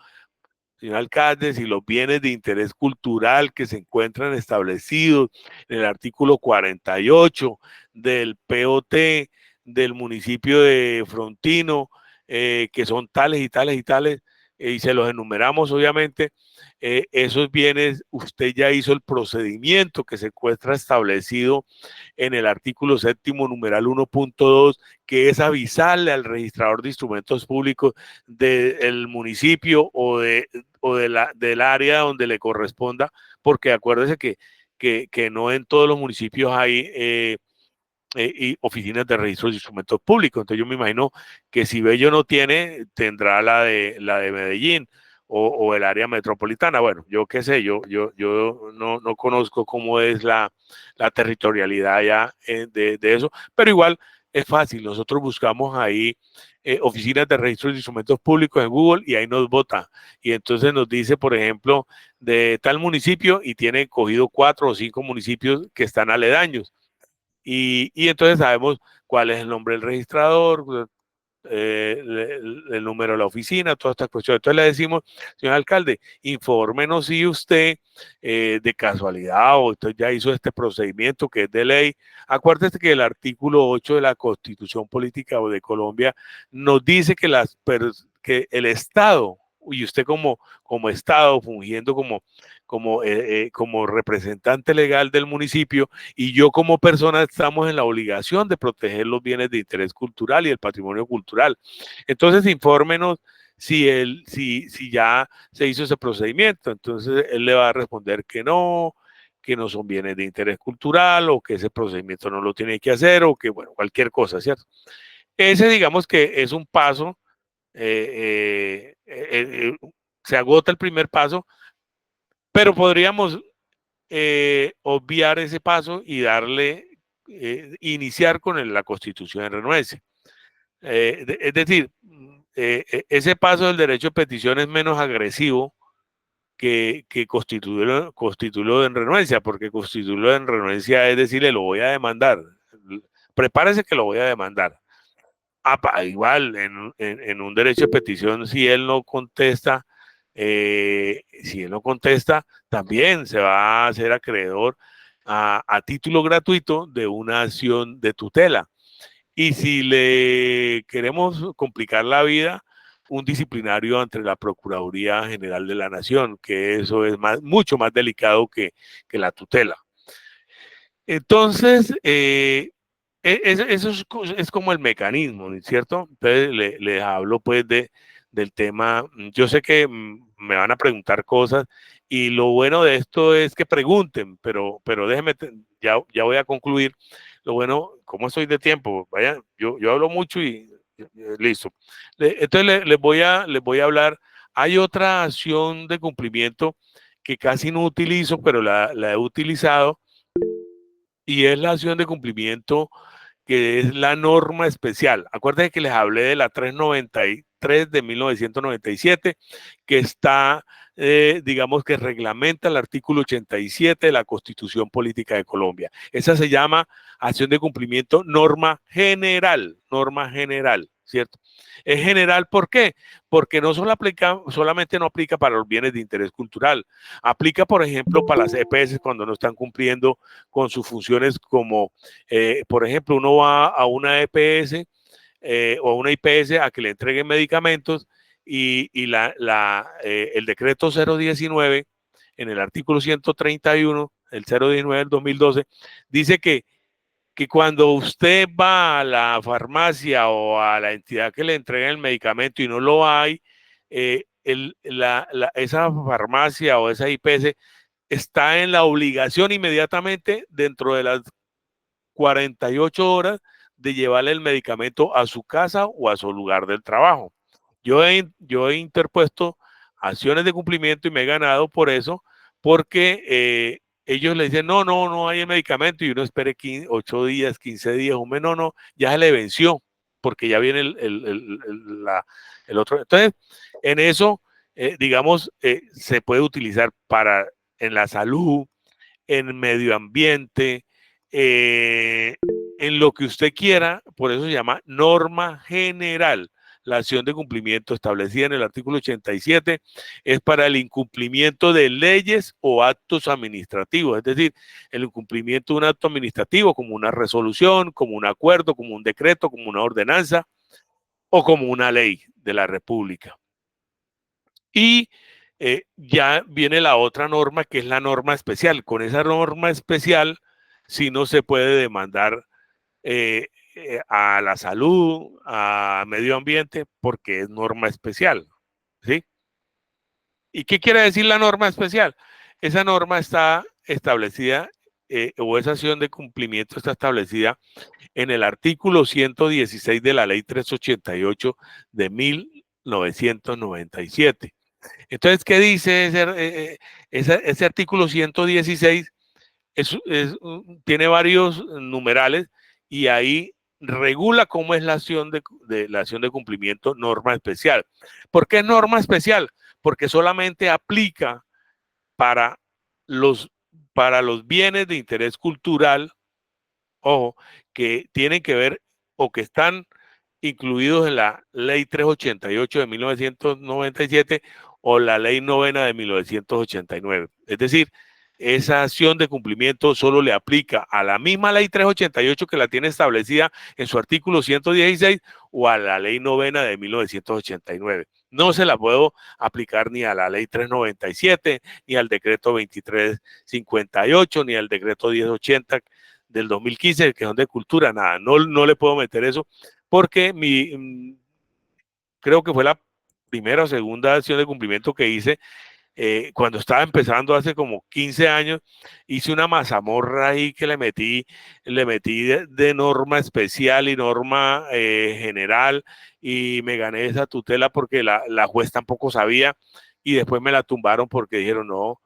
Señor alcalde, si los bienes de interés cultural que se encuentran establecidos en el artículo 48 del POT del municipio de Frontino, que son tales y tales y tales, y se los enumeramos obviamente, esos bienes usted ya hizo el procedimiento que se encuentra establecido en el artículo séptimo numeral 1.2, que es avisarle al registrador de instrumentos públicos del municipio del área donde le corresponda, porque acuérdese que no en todos los municipios hay y oficinas de registro de instrumentos públicos. Entonces yo me imagino que si Bello no tiene, tendrá la de Medellín o el área metropolitana. Bueno, yo qué sé, yo no conozco cómo es la territorialidad ya de eso, pero igual es fácil. Nosotros buscamos ahí oficinas de registro de instrumentos públicos en Google y ahí nos bota. Y entonces nos dice, por ejemplo, de tal municipio y tiene cogido 4 o 5 municipios que están aledaños. Y entonces sabemos cuál es el nombre del registrador, el número de la oficina, todas estas cuestiones. Entonces le decimos, señor alcalde, infórmenos si usted de casualidad o usted ya hizo este procedimiento que es de ley. Acuérdese que el artículo 8 de la Constitución Política de Colombia nos dice que el Estado, y usted como Estado fungiendo como representante legal del municipio, y yo como persona estamos en la obligación de proteger los bienes de interés cultural y el patrimonio cultural. Entonces, infórmenos si ya se hizo ese procedimiento. Entonces, él le va a responder que no son bienes de interés cultural o que ese procedimiento no lo tiene que hacer o que, bueno, cualquier cosa, ¿cierto? Ese, digamos que es un paso, eh, eh, eh, se agota el primer paso, pero podríamos obviar ese paso y iniciar con la constitución en renuencia. Es decir, ese paso del derecho de petición es menos agresivo que constituirlo en renuencia, porque constituirlo en renuncia es decirle, lo voy a demandar, prepárese que lo voy a demandar. Igual, en un derecho de petición, si él no contesta, también se va a hacer acreedor a título gratuito de una acción de tutela. Y si le queremos complicar la vida, un disciplinario ante la Procuraduría General de la Nación, que eso es mucho más delicado que la tutela. Entonces, eso es como el mecanismo, ¿no es cierto? Entonces, les hablo pues del tema. Yo sé que me van a preguntar cosas y lo bueno de esto es que pregunten, pero déjenme, ya voy a concluir. Lo bueno, ¿cómo estoy de tiempo? Vaya, yo hablo mucho y listo. Entonces, les voy a hablar. Hay otra acción de cumplimiento que casi no utilizo, pero la he utilizado, y es la acción de cumplimiento que es la norma especial. Acuérdense que les hablé de la 393 de 1997, que está, digamos que reglamenta el artículo 87 de la Constitución Política de Colombia. Esa se llama acción de cumplimiento norma general, ¿cierto? Es general, ¿por qué? Porque no solamente no aplica para los bienes de interés cultural, aplica, por ejemplo, para las EPS cuando no están cumpliendo con sus funciones como, por ejemplo, uno va a una EPS o a una IPS a que le entreguen medicamentos y el decreto 019 en el artículo 131, el 019 del 2012, dice que cuando usted va a la farmacia o a la entidad que le entrega el medicamento y no lo hay, esa farmacia o esa IPS está en la obligación inmediatamente dentro de las 48 horas de llevarle el medicamento a su casa o a su lugar del trabajo. Yo he interpuesto acciones de cumplimiento y me he ganado por eso, porque ellos le dicen, no hay el medicamento, y uno espere 8 días, 15 días, un mes, no, ya se le venció, porque ya viene el otro. Entonces, en eso, digamos, se puede utilizar en la salud, en medio ambiente, en lo que usted quiera, por eso se llama norma general. la acción de cumplimiento establecida en el artículo 87 es para el incumplimiento de leyes o actos administrativos, es decir, el incumplimiento de un acto administrativo como una resolución, como un acuerdo, como un decreto, como una ordenanza o como una ley de la República. Y ya viene la otra norma, que es la norma especial. Con esa norma especial, sí no se puede demandar a la salud, a medio ambiente, porque es norma especial, ¿sí? ¿Y qué quiere decir la norma especial? Esa norma está establecida, o esa acción de cumplimiento está establecida en el artículo 116 de la ley 388 de 1997. Entonces, ¿qué dice ese artículo 116? Tiene varios numerales y ahí regula cómo es la acción la acción de cumplimiento norma especial. ¿Por qué norma especial? Porque solamente aplica para los, para los bienes de interés cultural, ojo, que tienen que ver o que están incluidos en la ley 388 de 1997 o la ley novena de 1989. Es decir, esa acción de cumplimiento solo le aplica a la misma ley 388 que la tiene establecida en su artículo 116 o a la ley novena de 1989. No se la puedo aplicar ni a la ley 397, ni al decreto 2358, ni al decreto 1080 del 2015, que son de cultura, nada, no le puedo meter eso, porque creo que fue la primera o segunda acción de cumplimiento que hice cuando estaba empezando hace como 15 años. Hice una mazamorra ahí que le metí de norma especial y norma general, y me gané esa tutela porque la juez tampoco sabía, y después me la tumbaron porque dijeron no,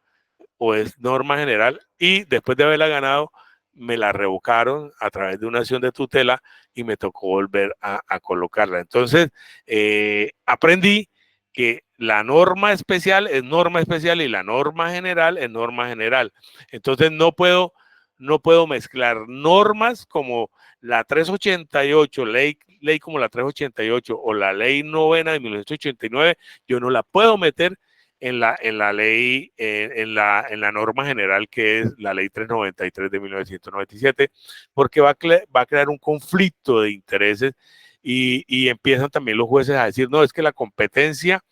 o es norma general, y después de haberla ganado me la revocaron a través de una acción de tutela y me tocó volver a colocarla. Entonces, aprendí que la norma especial es norma especial y la norma general es norma general. Entonces, no puedo mezclar normas como la 388, ley como la 388 o la ley novena de 1989, yo no la puedo meter en la ley, en la norma general, que es la ley 393 de 1997, porque va a crear un conflicto de intereses, y empiezan también los jueces a decir, no, es que la competencia,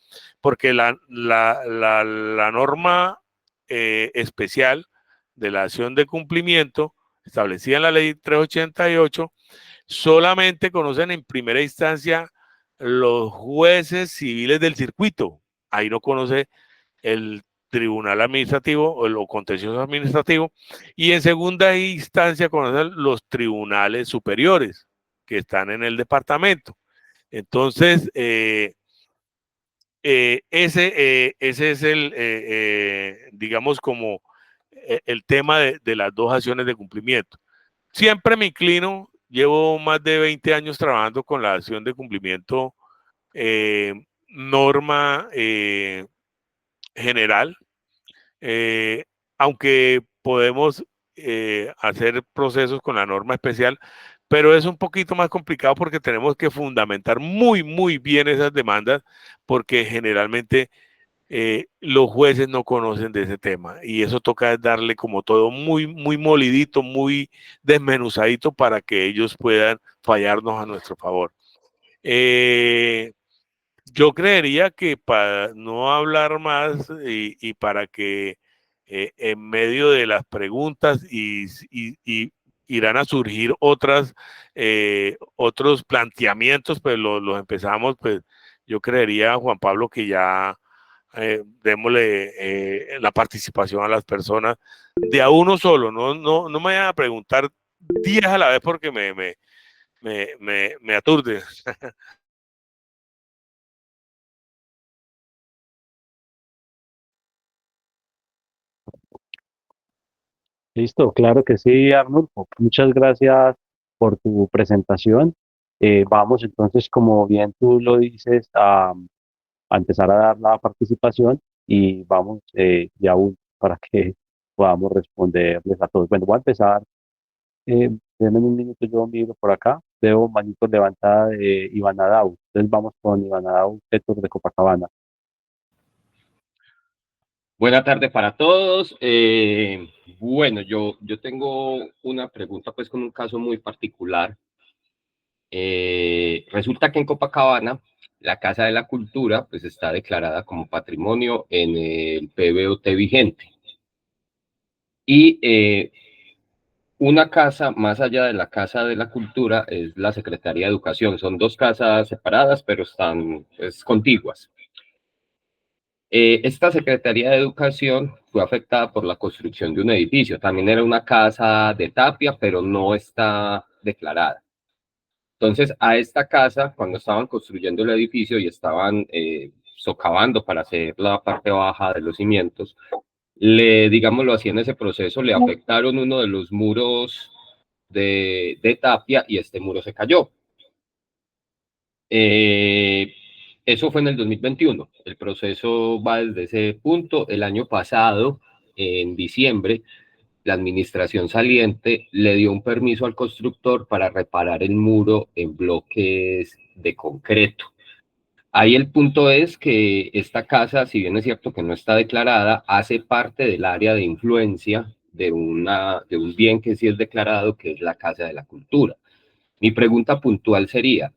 porque la norma especial de la acción de cumplimiento establecida en la ley 388 solamente conocen en primera instancia los jueces civiles del circuito. Ahí no conoce el tribunal administrativo o el contencioso administrativo, y en segunda instancia conocen los tribunales superiores que están en el departamento. Entonces, ese es digamos, como el tema de las dos acciones de cumplimiento. Siempre me inclino, llevo más de 20 años trabajando con la acción de cumplimiento norma general, aunque podemos hacer procesos con la norma especial, pero es un poquito más complicado porque tenemos que fundamentar muy, muy bien esas demandas, porque generalmente los jueces no conocen de ese tema, y eso toca darle como todo muy, muy molidito, muy desmenuzadito para que ellos puedan fallarnos a nuestro favor. Yo creería que para no hablar más y para que en medio de las preguntas y irán a surgir otros planteamientos, pues los empezamos, pues yo creería, Juan Pablo, que ya démosle la participación a las personas de a uno solo. No me vayan a preguntar 10 a la vez porque me aturde. Listo, claro que sí, Arnulfo. Muchas gracias por tu presentación. Vamos entonces, como bien tú lo dices, a empezar a dar la participación, y vamos ya para que podamos responderles a todos. Bueno, voy a empezar. Denme un minuto, yo miro por acá. veo manitos levantada de Iván Adau. Entonces vamos con Iván Adau, Héctor de Copacabana. Buena tarde para todos. Bueno, yo tengo una pregunta pues con un caso muy particular. Resulta que en Copacabana la Casa de la Cultura pues está declarada como patrimonio en el PBOT vigente. Y una casa más allá de la Casa de la Cultura es la Secretaría de Educación. Son dos casas separadas, pero están pues, contiguas. Esta Secretaría de Educación fue afectada por la construcción de un edificio. También era una casa de tapia, pero no está declarada. Entonces, a esta casa, cuando estaban construyendo el edificio y estaban socavando para hacer la parte baja de los cimientos, digámoslo así, en ese proceso le afectaron uno de los muros de tapia y este muro se cayó. Eso fue en el 2021. El proceso va desde ese punto. El año pasado, en diciembre, la administración saliente le dio un permiso al constructor para reparar el muro en bloques de concreto. Ahí el punto es que esta casa, si bien es cierto que no está declarada, hace parte del área de influencia de un bien que sí es declarado, que es la Casa de la Cultura. Mi pregunta puntual sería,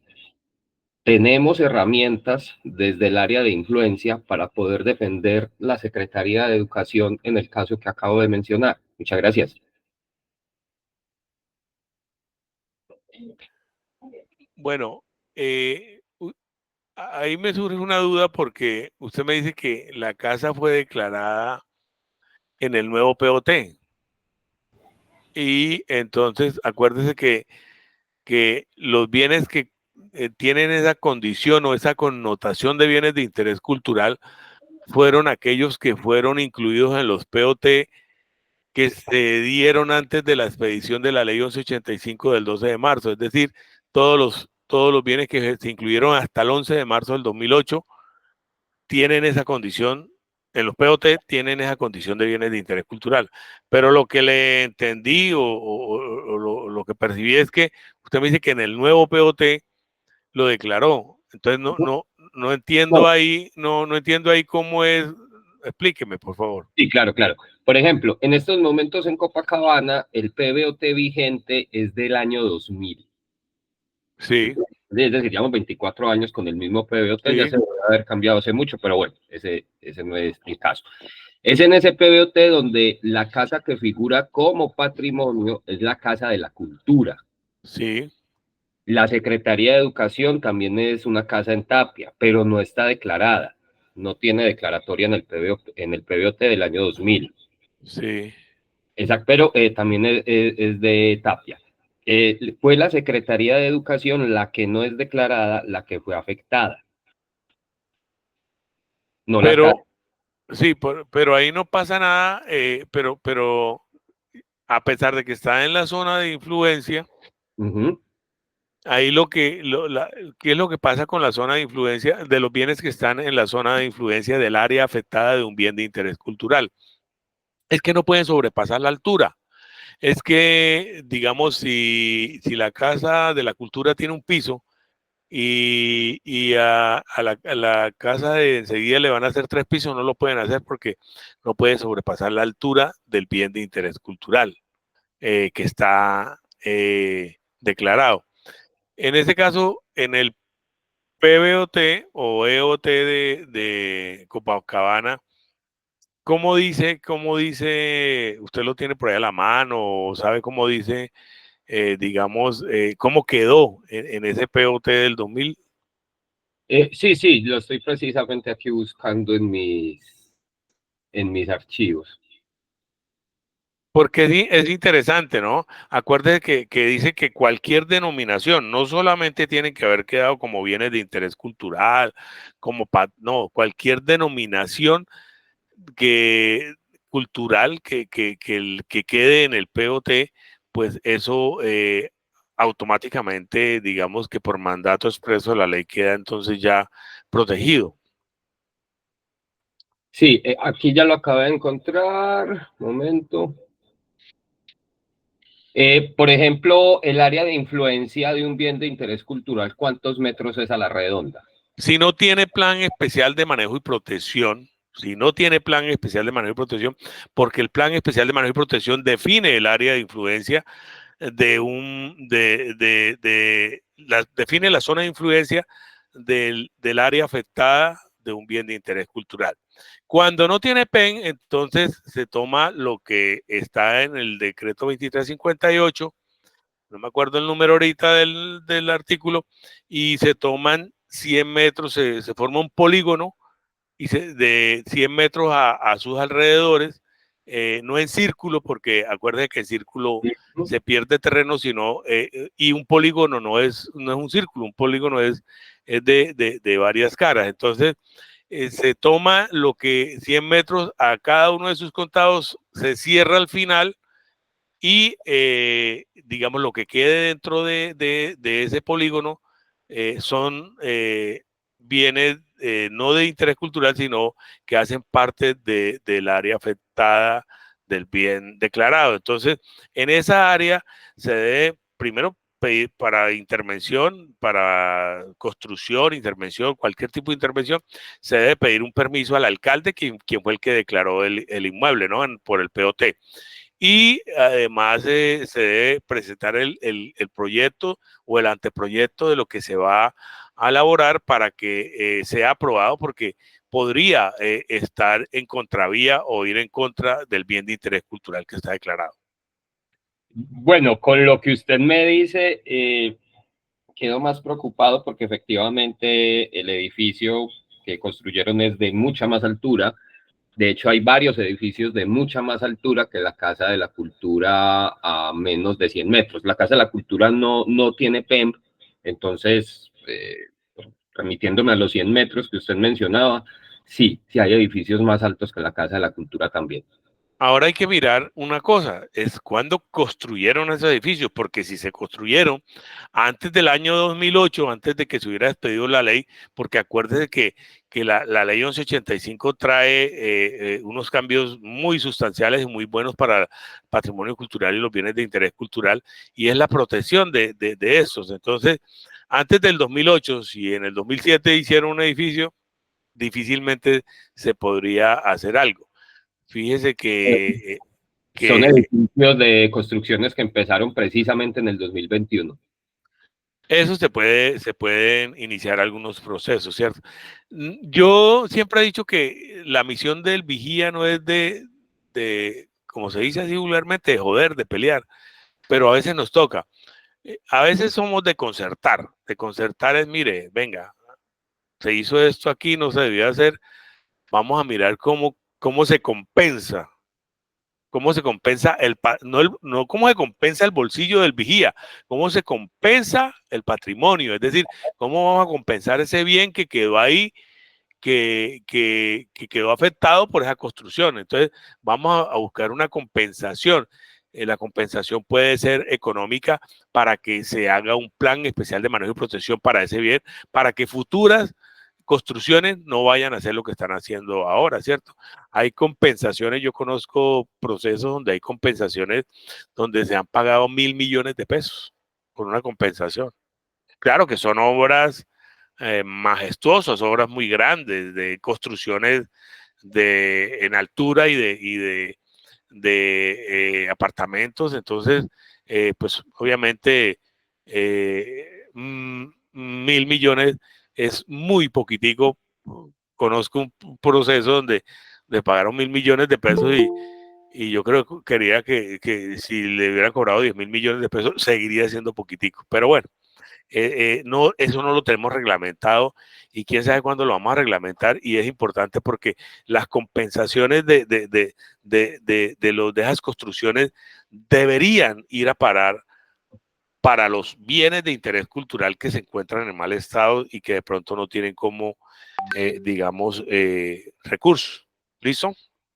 ¿tenemos herramientas desde el área de influencia para poder defender la Secretaría de Educación en el caso que acabo de mencionar? Muchas gracias. Bueno, ahí me surge una duda porque usted me dice que la casa fue declarada en el nuevo POT. Y entonces acuérdese que los bienes que tienen esa condición o esa connotación de bienes de interés cultural fueron aquellos que fueron incluidos en los POT que se dieron antes de la expedición de la ley 1185 del 12 de marzo, es decir, todos los bienes que se incluyeron hasta el 11 de marzo del 2008 tienen esa condición, en los POT tienen esa condición de bienes de interés cultural. Pero lo que le entendí o lo que percibí es que usted me dice que en el nuevo POT lo declaró. Entonces no entiendo No. ahí, no entiendo ahí cómo es. Explíqueme, por favor. Sí, claro, claro. Por ejemplo, en estos momentos en Copacabana, el PBOT vigente es del año 2000. Sí, Es decir, llevamos 24 años con el mismo PBOT, ya sí, se debe haber cambiado hace mucho, pero bueno, ese no es el caso. Es en ese PBOT donde la casa que figura como patrimonio es la Casa de la Cultura. sí, La Secretaría de Educación también es una casa en Tapia, pero no está declarada. No tiene declaratoria en el PBOT del año 2000. sí. Exacto, pero también es de Tapia. Fue la Secretaría de Educación la que no es declarada, la que fue afectada, no la casa. Pero sí, pero ahí no pasa nada, pero a pesar de que está en la zona de influencia, ahí ¿qué es lo que pasa con la zona de influencia de los bienes que están en la zona de influencia del área afectada de un bien de interés cultural? Es que no pueden sobrepasar la altura. Es que, digamos, si la Casa de la Cultura tiene un piso y a la casa de enseguida le van a hacer 3 pisos, no lo pueden hacer porque no puede sobrepasar la altura del bien de interés cultural que está declarado. En este caso, en el PBOT o EOT de Copacabana, cómo dice, usted lo tiene por ahí a la mano o sabe cómo dice, digamos, cómo quedó en ese POT del 2000? Sí, lo estoy precisamente aquí buscando en mis archivos. Porque es interesante, ¿no? Acuérdese que dice que cualquier denominación, no solamente tiene que haber quedado como bienes de interés cultural, no, cualquier denominación que, cultural que quede en el POT, pues eso automáticamente, digamos que por mandato expreso de la ley queda entonces ya protegido. Sí, aquí ya lo acabé de encontrar. Momento. Por ejemplo, el área de influencia de un bien de interés cultural, ¿cuántos metros es a la redonda? Si no tiene plan especial de manejo y protección, si no tiene plan especial de manejo y protección, porque el plan especial de manejo y protección define el área de influencia define la zona de influencia del área afectada de un bien de interés cultural. Cuando no tiene PEN, entonces se toma lo que está en el decreto 2358, no me acuerdo el número ahorita del artículo, y se toman 100 metros, se forma un polígono y de 100 metros a sus alrededores, no en círculo, porque acuérdense que en círculo se pierde terreno, sino, y un polígono no es un círculo, un polígono es de varias caras. Entonces, se toma lo que 100 metros a cada uno de sus contados, se cierra al final y, digamos, lo que quede dentro de ese polígono son bienes no de interés cultural, sino que hacen parte del área afectada del bien declarado. Entonces, en esa área se debe primero pedir para intervención, para construcción, intervención, cualquier tipo de intervención, se debe pedir un permiso al alcalde, quien fue el que declaró el inmueble, ¿no? Por el POT. Y además se debe presentar el proyecto o el anteproyecto de lo que se va a elaborar para que sea aprobado, porque podría estar en contravía o ir en contra del bien de interés cultural que está declarado. Bueno, con lo que usted me dice, quedo más preocupado porque efectivamente el edificio que construyeron es de mucha más altura. De hecho, hay varios edificios de mucha más altura que la Casa de la Cultura a menos de 100 metros. La Casa de la Cultura no tiene PEMP, entonces, remitiéndome a los 100 metros que usted mencionaba, sí hay edificios más altos que la Casa de la Cultura también. Ahora hay que mirar una cosa, es cuándo construyeron esos edificios, porque si se construyeron antes del año 2008, antes de que se hubiera despedido la ley, porque acuérdese que la ley 1185 trae unos cambios muy sustanciales y muy buenos para el patrimonio cultural y los bienes de interés cultural, y es la protección de estos. Entonces, antes del 2008, si en el 2007 hicieron un edificio, difícilmente se podría hacer algo. Fíjese Son que edificios de construcciones que empezaron precisamente en el 2021. eso se pueden iniciar algunos procesos, ¿cierto? Yo siempre he dicho que la misión del vigía no es como se dice así vulgarmente, de joder, de pelear, pero a veces nos toca. A veces somos de concertar. De concertar es, mire, venga, se hizo esto aquí, no se debió hacer, vamos a mirar cómo se compensa. Cómo se compensa no cómo se compensa el bolsillo del vigía, cómo se compensa el patrimonio, es decir, cómo vamos a compensar ese bien que quedó ahí, que quedó afectado por esa construcción. Entonces, vamos a buscar una compensación. La compensación puede ser económica para que se haga un plan especial de manejo y protección para ese bien, para que futuras construcciones no vayan a hacer lo que están haciendo ahora, ¿cierto? Hay compensaciones, yo conozco procesos donde hay compensaciones donde se han pagado 1.000 millones de pesos por una compensación. Claro que son obras majestuosas, obras muy grandes, de construcciones en altura y de apartamentos, entonces, pues obviamente 1.000 millones es muy poquitico. Conozco un proceso donde le pagaron 1.000 millones de pesos y yo creo que quería que si le hubieran cobrado 10.000 millones de pesos, seguiría siendo poquitico. Pero bueno, no, eso no lo tenemos reglamentado y quién sabe cuándo lo vamos a reglamentar, y es importante porque las compensaciones de esas construcciones deberían ir a parar para los bienes de interés cultural que se encuentran en mal estado y que de pronto no tienen como, digamos, recursos. ¿Listo?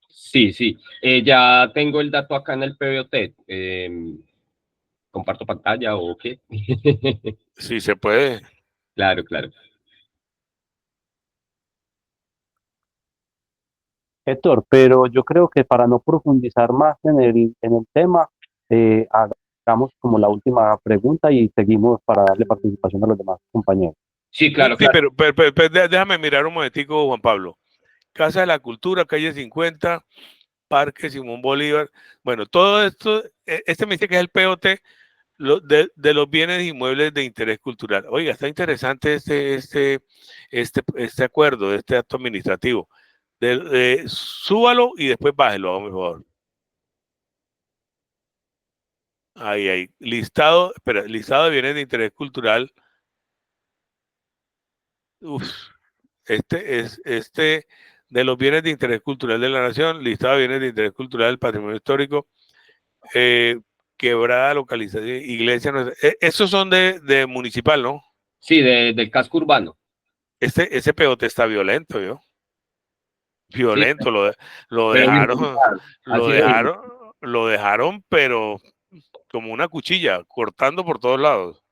Sí. Ya tengo el dato acá en el PBOT. ¿Comparto pantalla o qué? Sí, se puede. Claro. Héctor, pero yo creo que para no profundizar más en el tema, hagamos como la última pregunta y seguimos para darle participación a los demás compañeros. Sí, claro, Sí, claro. pero déjame mirar un momentico, Juan Pablo. Casa de la Cultura, calle 50, Parque Simón Bolívar. Bueno, todo esto, este me dice que es el POT de los bienes inmuebles de interés cultural. Oiga, está interesante este acuerdo, este acto administrativo. Súbalo y después bájelo, por favor. Ahí. Listado de bienes de interés cultural. Uf, este de los bienes de interés cultural de la nación, listado de bienes de interés cultural del patrimonio histórico, quebrada, localización, iglesia, no sé, esos son de municipal, ¿no? Sí, del casco urbano. Ese POT está violento, ¿yo? Sí, Violento, lo pero bien dejaron, ubicado. lo dejaron, lo dejaron, pero como una cuchilla, cortando por todos lados.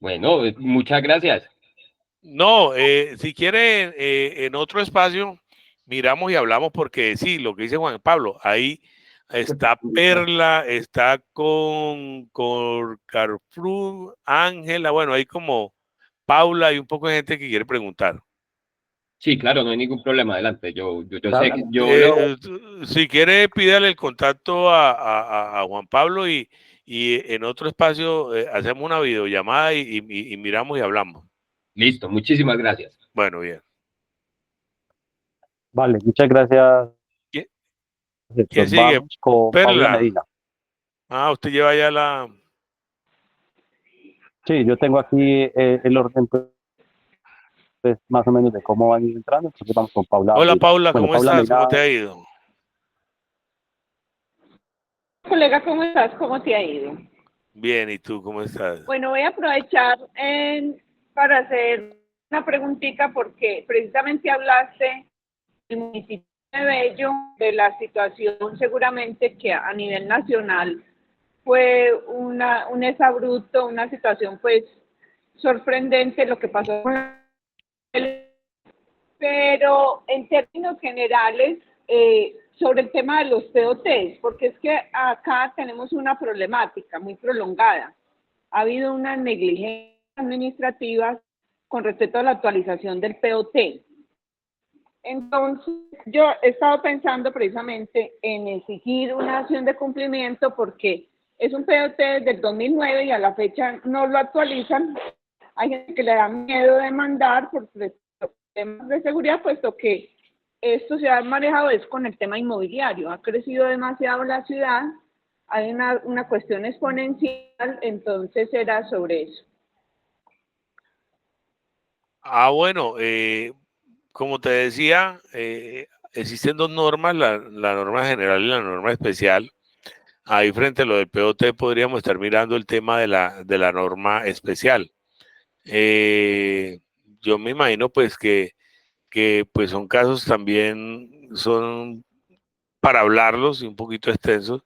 Bueno, muchas gracias. No, si quiere, en otro espacio miramos y hablamos porque sí, lo que dice Juan Pablo, ahí está Perla, está con Carrefour, Ángela, bueno, hay como Paula y un poco de gente que quiere preguntar. Sí, claro, no hay ningún problema. Adelante. Yo Claro. sé que yo lo... Si quiere, pídale el contacto a Juan Pablo y en otro espacio hacemos una videollamada y miramos y hablamos. Listo, muchísimas gracias. Bueno, bien. Vale, muchas gracias, ¿Quién Héctor. sigue? Vamos con Paula Perla. Medina. Usted lleva ya la... Sí, yo tengo aquí el orden pues, más o menos de cómo van a ir entrando, entonces vamos con Paula Hola Medina. Paula, Bueno, ¿cómo Paula estás? Medina, ¿Cómo te ha ido? Colega, ¿cómo estás? ¿Cómo te ha ido? Bien, ¿y tú cómo estás? Bueno, voy a aprovechar para hacer una preguntita porque precisamente hablaste del municipio de Bello, de la situación seguramente que a nivel nacional fue un exabrupto, una situación pues sorprendente lo que pasó con el... Pero en términos generales, sobre el tema de los POTs, porque es que acá tenemos una problemática muy prolongada. Ha habido una negligencia administrativa con respecto a la actualización del POT. Entonces, yo he estado pensando precisamente en exigir una acción de cumplimiento porque es un POT del 2009 y a la fecha no lo actualizan. Hay gente que le da miedo de mandar por temas de seguridad, puesto que esto se ha manejado es con el tema inmobiliario. Ha crecido demasiado la ciudad, hay una cuestión exponencial, entonces era sobre eso. Bueno, como te decía, existen dos normas, la norma general y la norma especial. Ahí frente a lo del POT podríamos estar mirando el tema de la norma especial. Yo me imagino pues que pues son casos también, son para hablarlos y un poquito extensos,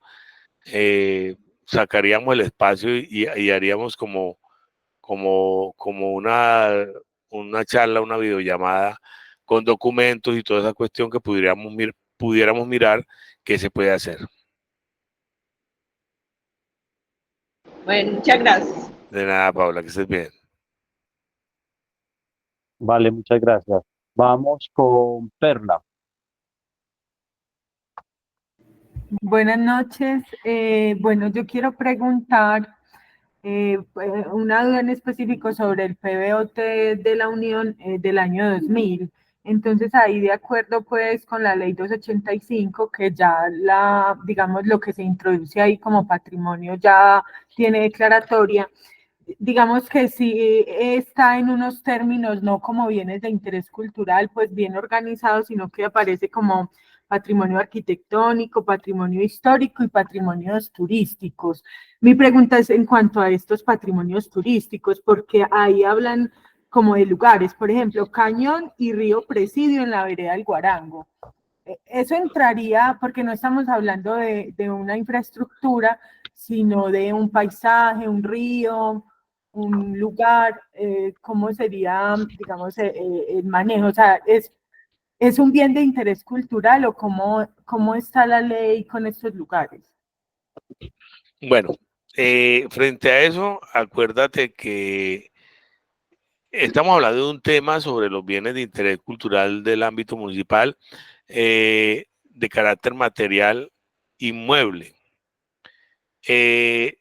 sacaríamos el espacio y haríamos como una charla, una videollamada con documentos y toda esa cuestión que pudiéramos mirar qué se puede hacer. Bueno, muchas gracias. De nada, Paula, que estés bien. vale, muchas gracias. Vamos con Perla. Buenas noches. Bueno, yo quiero preguntar una duda en específico sobre el PBOT de la Unión del año 2000. Entonces, ahí de acuerdo pues con la ley 285, que ya digamos, lo que se introduce ahí como patrimonio ya tiene declaratoria, digamos que sí está en unos términos no como bienes de interés cultural, pues bien organizados, sino que aparece como patrimonio arquitectónico, patrimonio histórico y patrimonios turísticos. Mi pregunta es en cuanto a estos patrimonios turísticos, porque ahí hablan como de lugares, por ejemplo, Cañón y Río Presidio en la vereda del Guarango. Eso entraría, porque no estamos hablando de una infraestructura, sino de un paisaje, un río, un lugar, ¿cómo sería, digamos, el manejo? O sea, ¿Es un bien de interés cultural o cómo está la ley con estos lugares? Bueno, frente a eso, acuérdate que estamos hablando de un tema sobre los bienes de interés cultural del ámbito municipal, de carácter material inmueble.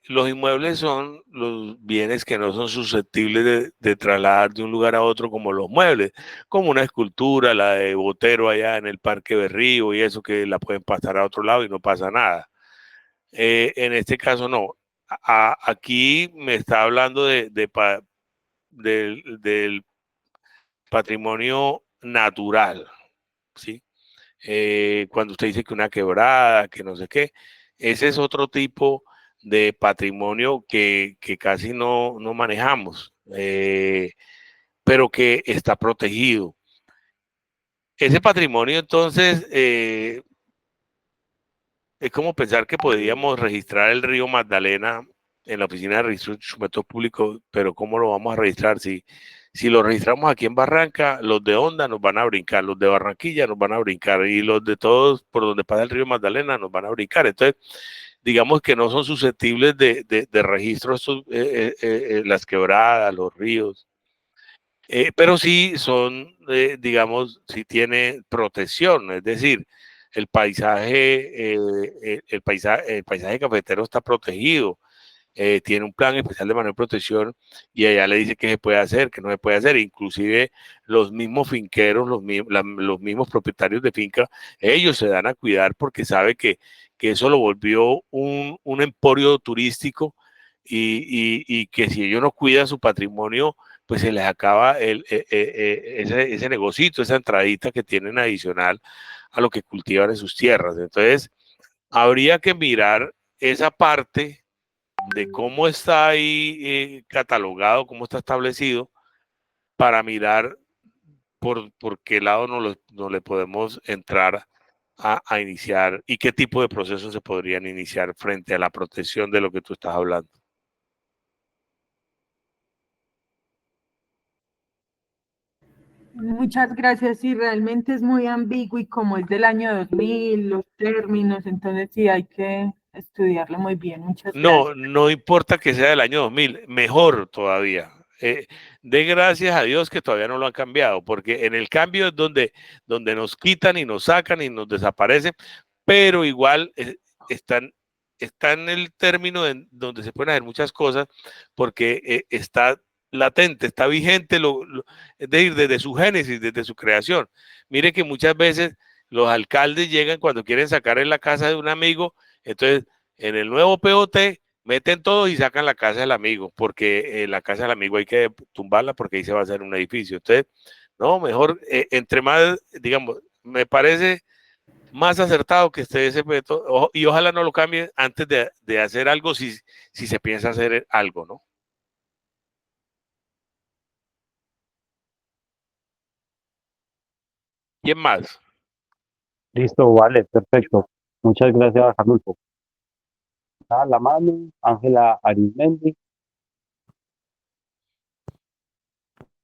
Los inmuebles son los bienes que no son susceptibles de trasladar de un lugar a otro como los muebles, como una escultura, la de Botero allá en el Parque Berrío y eso que la pueden pasar a otro lado y no pasa nada. En este caso no. Aquí me está hablando del patrimonio natural, ¿sí? Cuando usted dice que una quebrada, que no sé qué, ese es otro tipo de patrimonio que casi no manejamos, pero que está protegido. Ese patrimonio entonces es como pensar que podríamos registrar el río Magdalena en la oficina de registro de instrumentos públicos, pero ¿cómo lo vamos a registrar? Si lo registramos aquí en Barranca, los de Honda nos van a brincar, los de Barranquilla nos van a brincar y los de todos por donde pasa el río Magdalena nos van a brincar. Entonces, digamos que no son susceptibles de registro las quebradas, los ríos, pero sí son, digamos, sí tiene protección, es decir, el paisaje cafetero está protegido, tiene un plan especial de manejo y protección y allá le dice qué se puede hacer, qué no se puede hacer, inclusive los mismos finqueros, los mismos propietarios de finca, ellos se dan a cuidar porque sabe que eso lo volvió un emporio turístico y que si ellos no cuidan su patrimonio, pues se les acaba ese negocito, esa entradita que tienen adicional a lo que cultivan en sus tierras. Entonces, habría que mirar esa parte de cómo está ahí catalogado, cómo está establecido, para mirar por qué lado no le podemos entrar a iniciar y qué tipo de procesos se podrían iniciar frente a la protección de lo que tú estás hablando. Muchas gracias. Sí, realmente es muy ambiguo y como es del año 2000, los términos, entonces sí hay que estudiarlo muy bien. Muchas gracias. No importa que sea del año 2000, mejor todavía. De gracias a Dios que todavía no lo han cambiado, porque en el cambio es donde nos quitan y nos sacan y nos desaparecen, pero igual está en el término donde se pueden hacer muchas cosas, porque está latente, está vigente, es decir, desde su génesis, desde su creación. Mire que muchas veces los alcaldes llegan cuando quieren sacar en la casa de un amigo, entonces en el nuevo POT meten todo y sacan la casa del amigo, porque la casa del amigo hay que tumbarla porque ahí se va a hacer un edificio. Entonces, no, mejor, entre más, digamos, me parece más acertado que esté ese método y ojalá no lo cambie antes de hacer algo si se piensa hacer algo, ¿no? ¿Quién más? Listo, vale, perfecto. Muchas gracias, Arnulfo. La mano, Ángela Arismendi.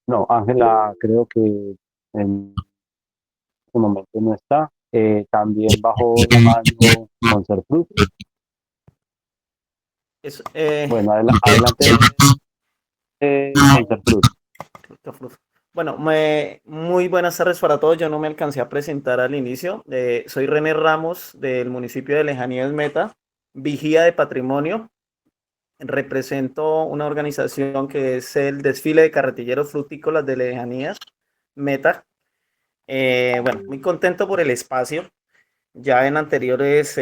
No, Ángela creo que en este momento no está. También bajó la mano Monserrat. Bueno, adelante, Monserrat. Bueno, muy buenas tardes para todos. Yo no me alcancé a presentar al inicio. Soy René Ramos del municipio de Lejanías Meta, Vigía de Patrimonio. Represento una organización que es el Desfile de Carretilleros Frutícolas de Lejanías Meta. Bueno, muy contento por el espacio. Ya en anteriores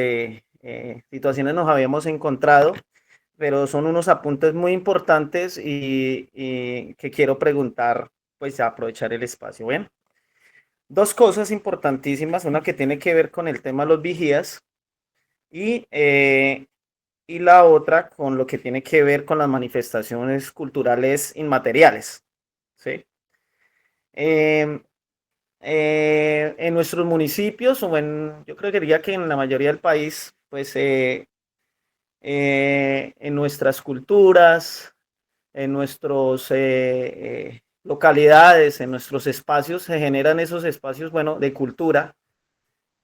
situaciones nos habíamos encontrado, pero son unos apuntes muy importantes y que quiero preguntar, pues aprovechar el espacio. Bueno, dos cosas importantísimas, una que tiene que ver con el tema de los vigías y la otra con lo que tiene que ver con las manifestaciones culturales inmateriales, ¿sí? En nuestros municipios, yo creo que diría que en la mayoría del país, pues en nuestras culturas, en nuestros localidades, en nuestros espacios, se generan esos espacios, bueno, de cultura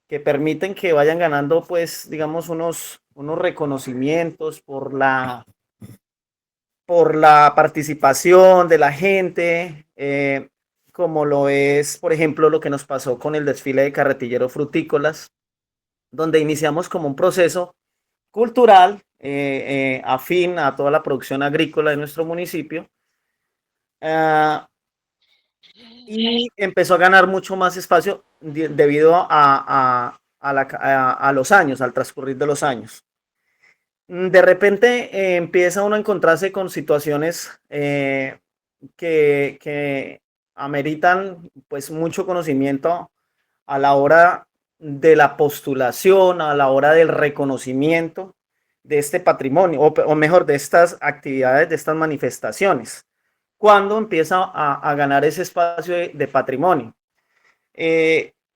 que permiten que vayan ganando, pues, digamos, unos reconocimientos por la participación de la gente, como lo es, por ejemplo, lo que nos pasó con el desfile de carretilleros frutícolas, donde iniciamos como un proceso cultural afín a toda la producción agrícola de nuestro municipio, y empezó a ganar mucho más espacio debido a los años, al transcurrir de los años. De repente empieza uno a encontrarse con situaciones que ameritan pues mucho conocimiento a la hora de la postulación, a la hora del reconocimiento de este patrimonio, o mejor, de estas actividades, de estas manifestaciones, cuando empieza a ganar ese espacio de patrimonio.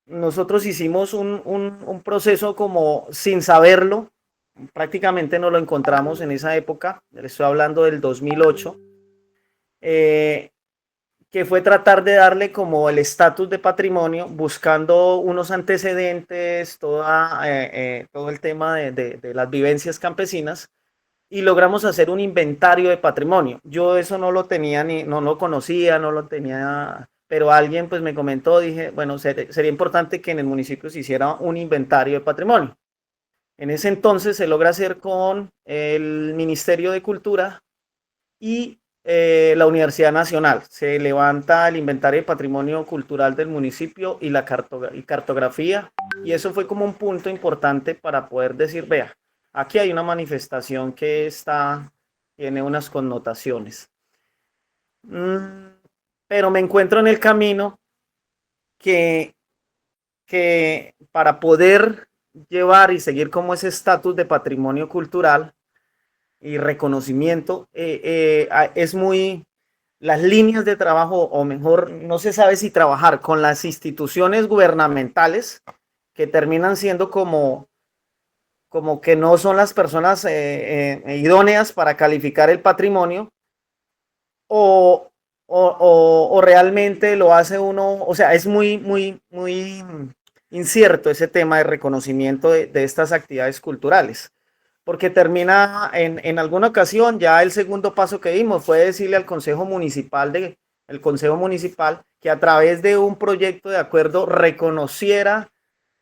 Nosotros hicimos un proceso como sin saberlo, prácticamente nos lo encontramos en esa época, le estoy hablando del 2008, que fue tratar de darle como el estatus de patrimonio, buscando unos antecedentes, todo el tema de las vivencias campesinas, y logramos hacer un inventario de patrimonio. Yo eso no lo tenía, no lo conocía, no lo tenía, pero alguien pues me comentó, dije, bueno, sería importante que en el municipio se hiciera un inventario de patrimonio. En ese entonces se logra hacer con el Ministerio de Cultura y la Universidad Nacional. Se levanta el inventario de patrimonio cultural del municipio y la cartografía, y eso fue como un punto importante para poder decir, vea, aquí hay una manifestación que tiene unas connotaciones. Pero me encuentro en el camino que para poder llevar y seguir como ese estatus de patrimonio cultural y reconocimiento, es muy, las líneas de trabajo, o mejor, no se sabe si trabajar con las instituciones gubernamentales, que terminan siendo como que no son las personas idóneas para calificar el patrimonio, o realmente lo hace uno, o sea, es muy incierto ese tema de reconocimiento de estas actividades culturales, porque termina en alguna ocasión, ya el segundo paso que dimos fue decirle al Consejo Municipal que a través de un proyecto de acuerdo reconociera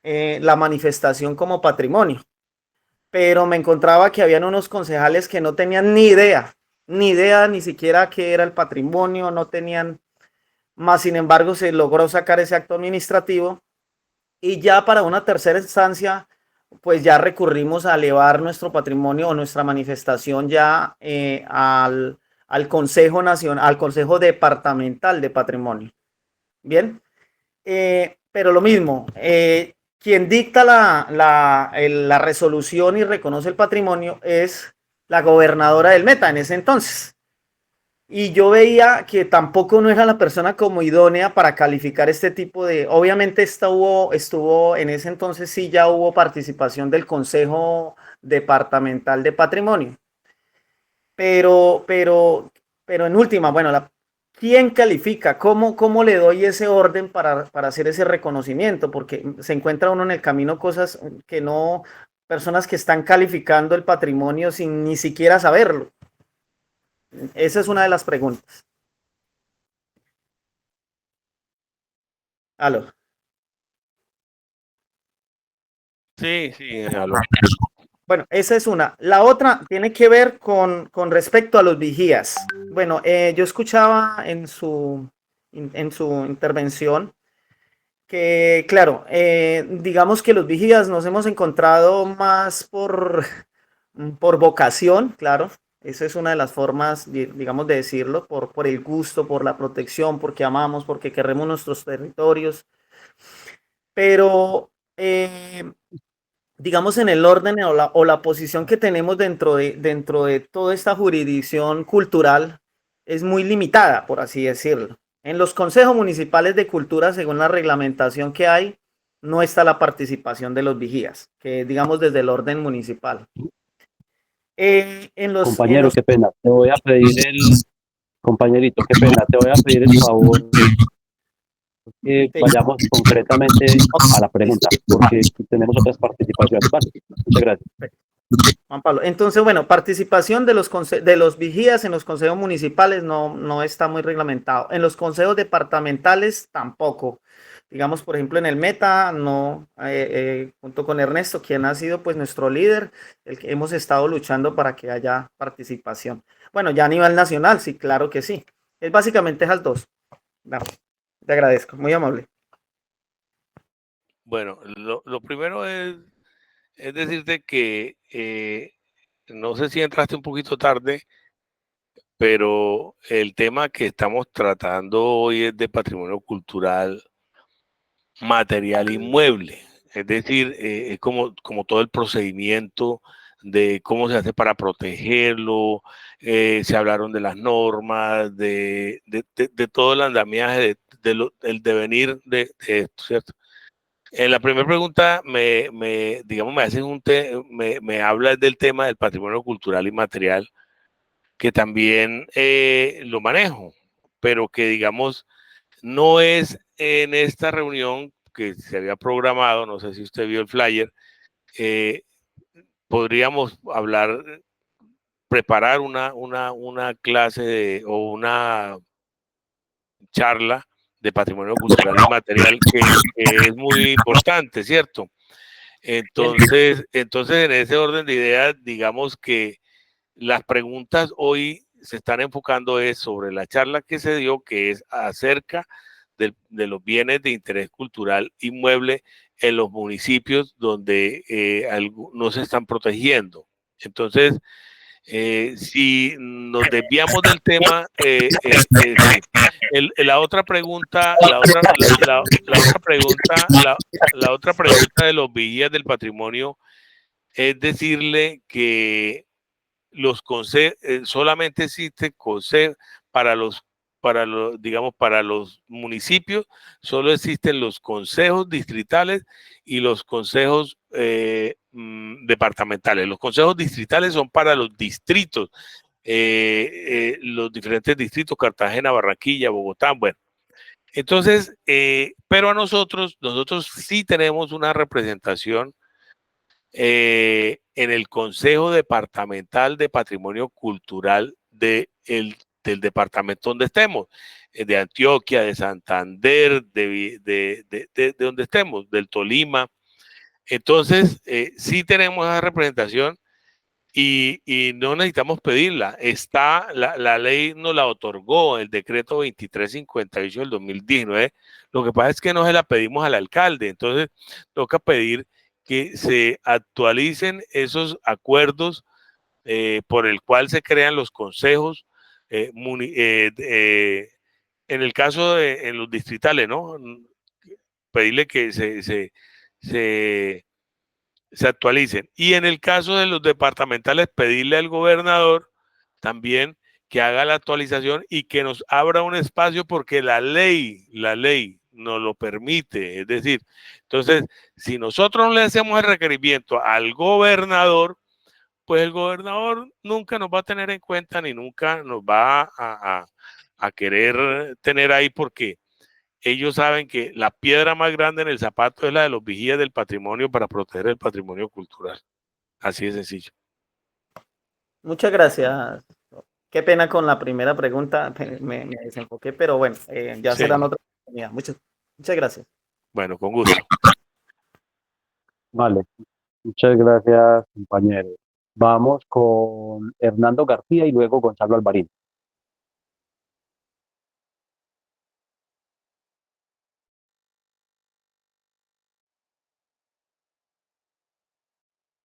la manifestación como patrimonio. Pero me encontraba que habían unos concejales que no tenían ni idea ni siquiera qué era el patrimonio, no tenían más. Sin embargo, se logró sacar ese acto administrativo, y ya para una tercera instancia, pues ya recurrimos a elevar nuestro patrimonio o nuestra manifestación ya al Consejo Nacional, al Consejo Departamental de Patrimonio. Bien, pero lo mismo, quien dicta la resolución y reconoce el patrimonio es la gobernadora del Meta en ese entonces. Y yo veía que tampoco no era la persona como idónea para calificar este tipo de... Obviamente estuvo en ese entonces, sí, ya hubo participación del Consejo Departamental de Patrimonio. Pero en última, bueno, ¿quién califica? ¿Cómo le doy ese orden para hacer ese reconocimiento? Porque se encuentra uno en el camino cosas que no... Personas que están calificando el patrimonio sin ni siquiera saberlo. Esa es una de las preguntas. ¿Aló? Sí, aló. Bueno, esa es una. La otra tiene que ver con respecto a los vigías. Bueno, yo escuchaba en su intervención que, claro, digamos que los vigías nos hemos encontrado más por vocación, claro. Esa es una de las formas, digamos, de decirlo, por el gusto, por la protección, porque amamos, porque queremos nuestros territorios. Pero, digamos, en el orden o la posición que tenemos dentro de toda esta jurisdicción cultural es muy limitada, por así decirlo. En los consejos municipales de cultura, según la reglamentación que hay, no está la participación de los vigías, que digamos desde el orden municipal. Compañero, qué pena, te voy a pedir Compañerito, qué pena, te voy a pedir el favor que vayamos concretamente a la pregunta, porque tenemos otras participaciones. Vale, muchas gracias. Juan Pablo. Entonces, bueno, participación de los vigías en los consejos municipales no está muy reglamentado. En los consejos departamentales tampoco. Digamos, por ejemplo, en el Meta, no, junto con Ernesto, quien ha sido pues nuestro líder, el que hemos estado luchando para que haya participación. Bueno, ya a nivel nacional, sí, claro que sí. Es básicamente esas dos. No, te agradezco, muy amable. Bueno, lo primero es decirte que no sé si entraste un poquito tarde, pero el tema que estamos tratando hoy es de patrimonio cultural material inmueble. Es decir, es como todo el procedimiento de cómo se hace para protegerlo. Se hablaron de las normas, de todo el andamiaje, del devenir de esto, ¿cierto? En la primera pregunta digamos, me habla del tema del patrimonio cultural y material, que también lo manejo, pero que, digamos, no es en esta reunión que se había programado, no sé si usted vio el flyer, podríamos preparar una clase o una charla de patrimonio cultural y material que es muy importante, ¿cierto? Entonces, en ese orden de ideas, digamos que las preguntas hoy se están enfocando sobre la charla que se dio, que es acerca de los bienes de interés cultural inmueble en los municipios donde no se están protegiendo. Entonces, si nos desviamos del tema, sí. La otra pregunta, la otra pregunta de los vigías del patrimonio es decirle que los consejos, solamente existen consejos digamos, para los municipios, solo existen los consejos distritales y los consejos departamentales. Los consejos distritales son para los distritos, los diferentes distritos, Cartagena, Barranquilla, Bogotá, bueno. Entonces, pero nosotros sí tenemos una representación en el Consejo Departamental de Patrimonio Cultural del departamento donde estemos, de Antioquia, de Santander, de donde estemos, del Tolima. Entonces, sí tenemos esa representación y no necesitamos pedirla. La ley nos la otorgó, el decreto 2358 del 2019. Lo que pasa es que no se la pedimos al alcalde, entonces toca pedir que se actualicen esos acuerdos por el cual se crean los consejos, en el caso en los distritales, ¿no? Pedirle que se actualicen. Y en el caso de los departamentales, pedirle al gobernador también que haga la actualización y que nos abra un espacio porque la ley nos lo permite. Es decir, entonces, si nosotros no le hacemos el requerimiento al gobernador, pues el gobernador nunca nos va a tener en cuenta ni nunca nos va a querer tener ahí, porque ellos saben que la piedra más grande en el zapato es la de los vigías del patrimonio para proteger el patrimonio cultural. Así de sencillo. Muchas gracias. Qué pena con la primera pregunta, me desenfoqué, pero bueno, ya Sí. serán otra oportunidad. Muchas gracias. Bueno, con gusto. Vale, muchas gracias, compañero. Vamos con Hernando García y luego Gonzalo Alvarín.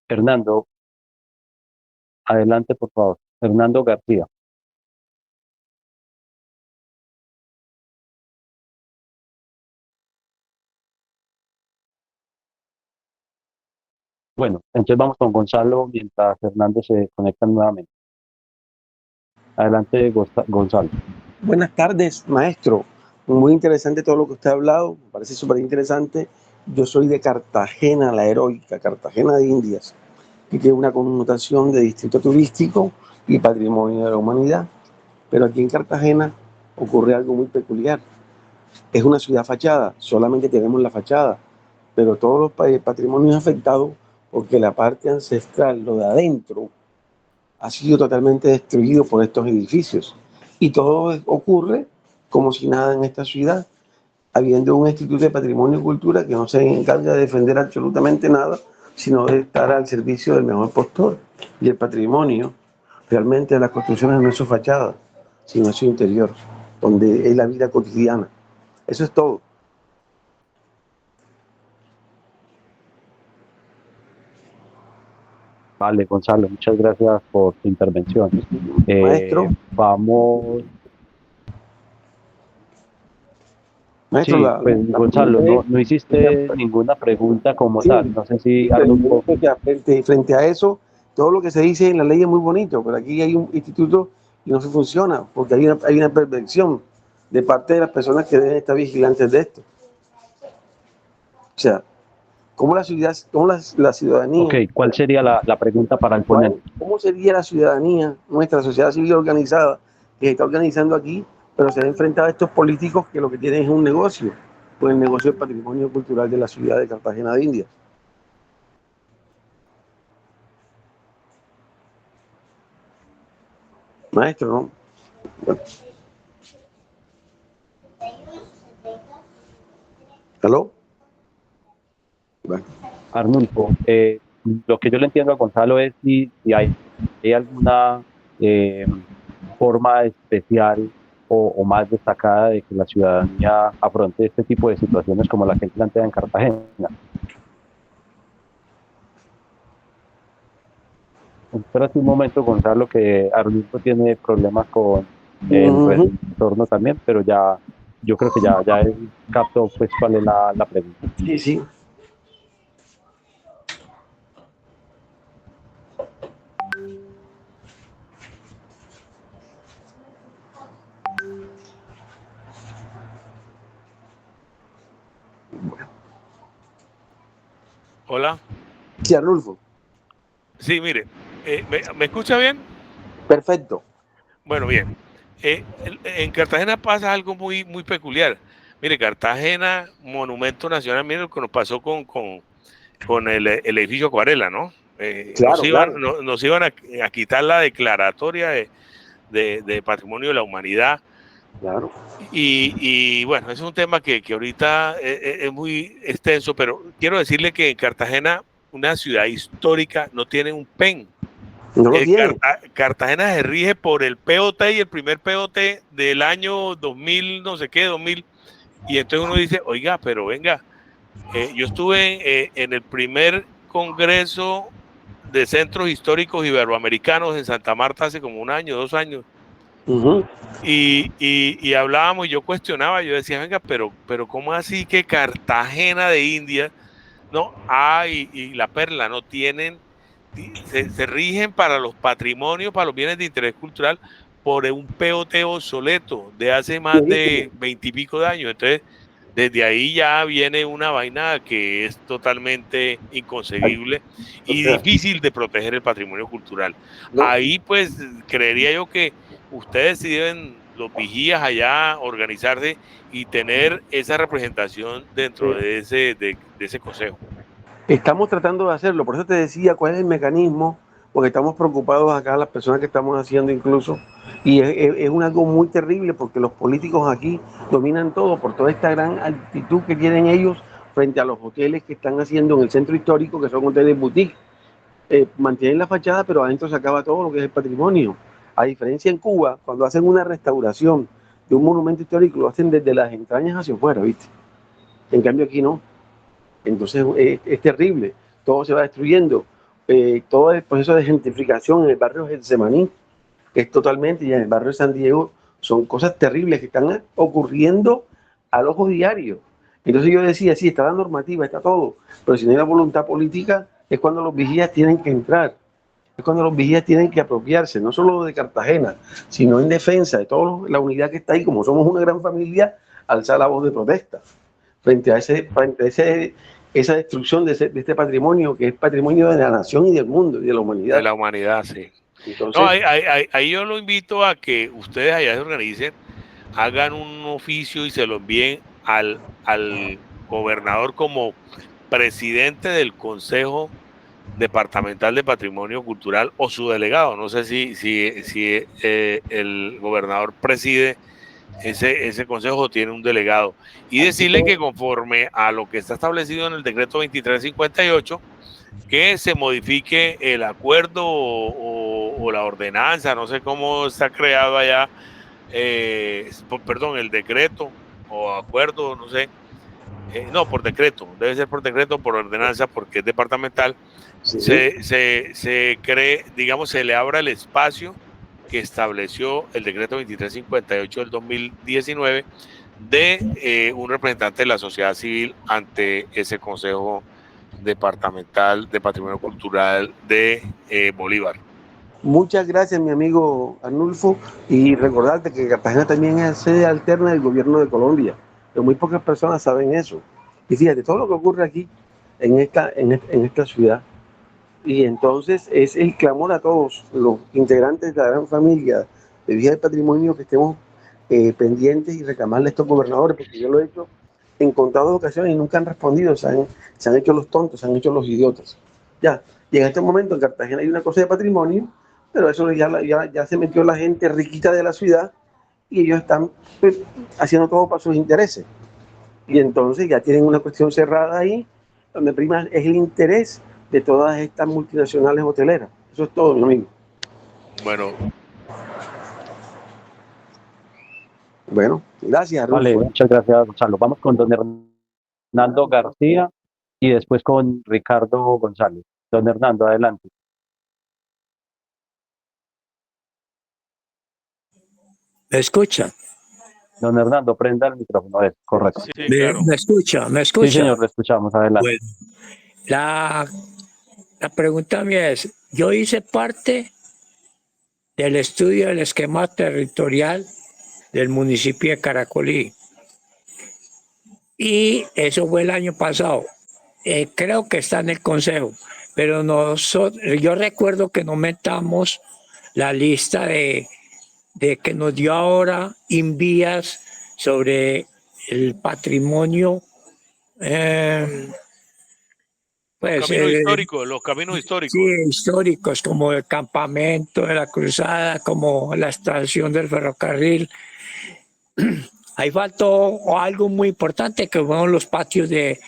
Hernando, adelante, por favor. Hernando García. Bueno, entonces vamos con Gonzalo mientras Hernando se conecta nuevamente. Adelante, Gonzalo. Buenas tardes, maestro. Muy interesante todo lo que usted ha hablado, me parece súper interesante. Yo soy de Cartagena, la heroica, Cartagena de Indias, que tiene una connotación de distrito turístico y patrimonio de la humanidad. Pero aquí en Cartagena ocurre algo muy peculiar. Es una ciudad fachada, solamente tenemos la fachada, pero todos los patrimonios afectados porque la parte ancestral, lo de adentro, ha sido totalmente destruido por estos edificios. Y todo ocurre como si nada en esta ciudad, habiendo un Instituto de Patrimonio y Cultura que no se encarga de defender absolutamente nada, sino de estar al servicio del mejor postor. Y el patrimonio, realmente las construcciones no es su fachada, sino es su interior, donde es la vida cotidiana. Eso es todo. Vale, Gonzalo, muchas gracias por tu intervención. Maestro. Vamos. Maestro, Sí, pues Gonzalo, no hiciste ninguna pregunta como tal. No sé si algo. Frente a eso, todo lo que se dice en la ley es muy bonito, pero aquí hay un instituto y no se funciona, porque hay una perversión de parte de las personas que deben estar vigilantes de esto. O sea, ¿cómo la ciudadanía? Ok, ¿cuál sería la pregunta para el ponente? ¿Cómo sería la ciudadanía, nuestra sociedad civil organizada, que se está organizando aquí, pero se ha enfrentado a estos políticos que lo que tienen es un negocio, pues el negocio del patrimonio cultural de la ciudad de Cartagena de Indias? Maestro, ¿no? Bueno. ¿Aló? Bueno. Arnulfo, lo que yo le entiendo a Gonzalo es si hay alguna forma especial o más destacada de que la ciudadanía afronte este tipo de situaciones como la que él plantea en Cartagena. Espérate un momento, Gonzalo, que Arnulfo tiene problemas con el retorno también, pero ya yo creo que ya él captó pues cuál es la pregunta. Sí, sí. Hola. Sí, Arnulfo. Sí, mire, ¿me escucha bien? Perfecto. Bueno, bien. En Cartagena pasa algo muy peculiar. Mire, Cartagena, Monumento Nacional, mire lo que nos pasó con el edificio Acuarela, ¿no? Claro. Nos iban a quitar la declaratoria de Patrimonio de la Humanidad. Claro. Y bueno, es un tema que ahorita es muy extenso, pero quiero decirle que en Cartagena, una ciudad histórica, no tiene un PEN. No lo tiene. Cartagena se rige por el POT y el primer POT del año 2000, no sé qué, 2000. Y entonces uno dice, oiga, pero venga, yo estuve en el primer congreso de centros históricos iberoamericanos en Santa Marta hace como 1 año, 2 años. Y hablábamos, y yo cuestionaba, yo decía, venga, pero ¿cómo así que Cartagena de Indias, no? Y La Perla no tienen, se rigen para los patrimonios, para los bienes de interés cultural, por un POT obsoleto de hace más de 20 y pico de años. Entonces, desde ahí ya viene una vaina que es totalmente inconcebible y difícil de proteger el patrimonio cultural. Ahí, pues, creería yo que ustedes sí deben, los vigías allá, organizarse y tener esa representación dentro de ese consejo. Estamos tratando de hacerlo, por eso te decía cuál es el mecanismo, porque estamos preocupados acá, las personas que estamos haciendo incluso, y es algo muy terrible porque los políticos aquí dominan todo por toda esta gran actitud que tienen ellos frente a los hoteles que están haciendo en el centro histórico, que son hoteles boutique. Mantienen la fachada, pero adentro se acaba todo lo que es el patrimonio. A diferencia en Cuba, cuando hacen una restauración de un monumento histórico, lo hacen desde las entrañas hacia afuera, ¿viste? En cambio aquí no. Entonces es terrible, todo se va destruyendo. Todo el proceso de gentrificación en el barrio Getsemaní es totalmente, y en el barrio de San Diego, son cosas terribles que están ocurriendo al ojo diario. Entonces yo decía, sí, está la normativa, está todo, pero si no hay la voluntad política, es cuando los vigías tienen que entrar, es cuando los vigías tienen que apropiarse, no solo de Cartagena, sino en defensa de toda la unidad que está ahí, como somos una gran familia, alzar la voz de protesta frente a esa destrucción de este patrimonio, que es patrimonio de la nación y del mundo y de la humanidad. De la humanidad, sí. Entonces, No, ahí yo lo invito a que ustedes allá se organicen, hagan un oficio y se lo envíen al gobernador como presidente del Consejo Departamental de Patrimonio Cultural o su delegado. No sé si el gobernador preside ese consejo o tiene un delegado. Y decirle que conforme a lo que está establecido en el decreto 2358, que se modifique el acuerdo o la ordenanza, no sé cómo está creado allá, perdón, el decreto o acuerdo, no sé, no, por decreto, debe ser por decreto, por ordenanza, porque es departamental, sí, se cree, digamos, se le abra el espacio que estableció el decreto 2358 del 2019 de un representante de la sociedad civil ante ese Consejo Departamental de Patrimonio Cultural de Bolívar. muchas gracias, mi amigo Arnulfo, y recordarte que Cartagena también es sede alterna del gobierno de Colombia, pero muy pocas personas saben eso. Y fíjate, todo lo que ocurre aquí, en esta ciudad, y entonces es el clamor a todos los integrantes de la gran familia de Vía del Patrimonio que estemos pendientes y reclamarle a estos gobernadores, porque yo lo he hecho en contadas ocasiones y nunca han respondido, se han hecho los tontos, se han hecho los idiotas. Ya, y en este momento en Cartagena hay una cosa de patrimonio, pero eso ya se metió la gente riquita de la ciudad y ellos están pues, haciendo todo para sus intereses. Y entonces ya tienen una cuestión cerrada ahí, donde prima es el interés de todas estas multinacionales hoteleras. Eso es todo, mi amigo. Bueno, Bueno, gracias, Vale, Rufo. muchas gracias, Gonzalo. Vamos con don Hernando García y después con Ricardo González. Don Hernando, adelante. ¿Me escucha? Don Hernando, prenda el micrófono. A ver, correcto. sí, claro. ¿Me escucha? ¿Me Sí, escucha? señor, lo escuchamos. Adelante. Bueno, la pregunta mía es, yo hice parte del estudio del esquema territorial del municipio de Caracolí y eso fue el año pasado. Creo que está en el consejo, pero yo recuerdo que no metamos la lista de que nos dio ahora Invías sobre el patrimonio pues, Los caminos históricos. sí, históricos, como el campamento de la Cruzada, como la estación del ferrocarril. Ahí faltó algo muy importante que fueron los patios de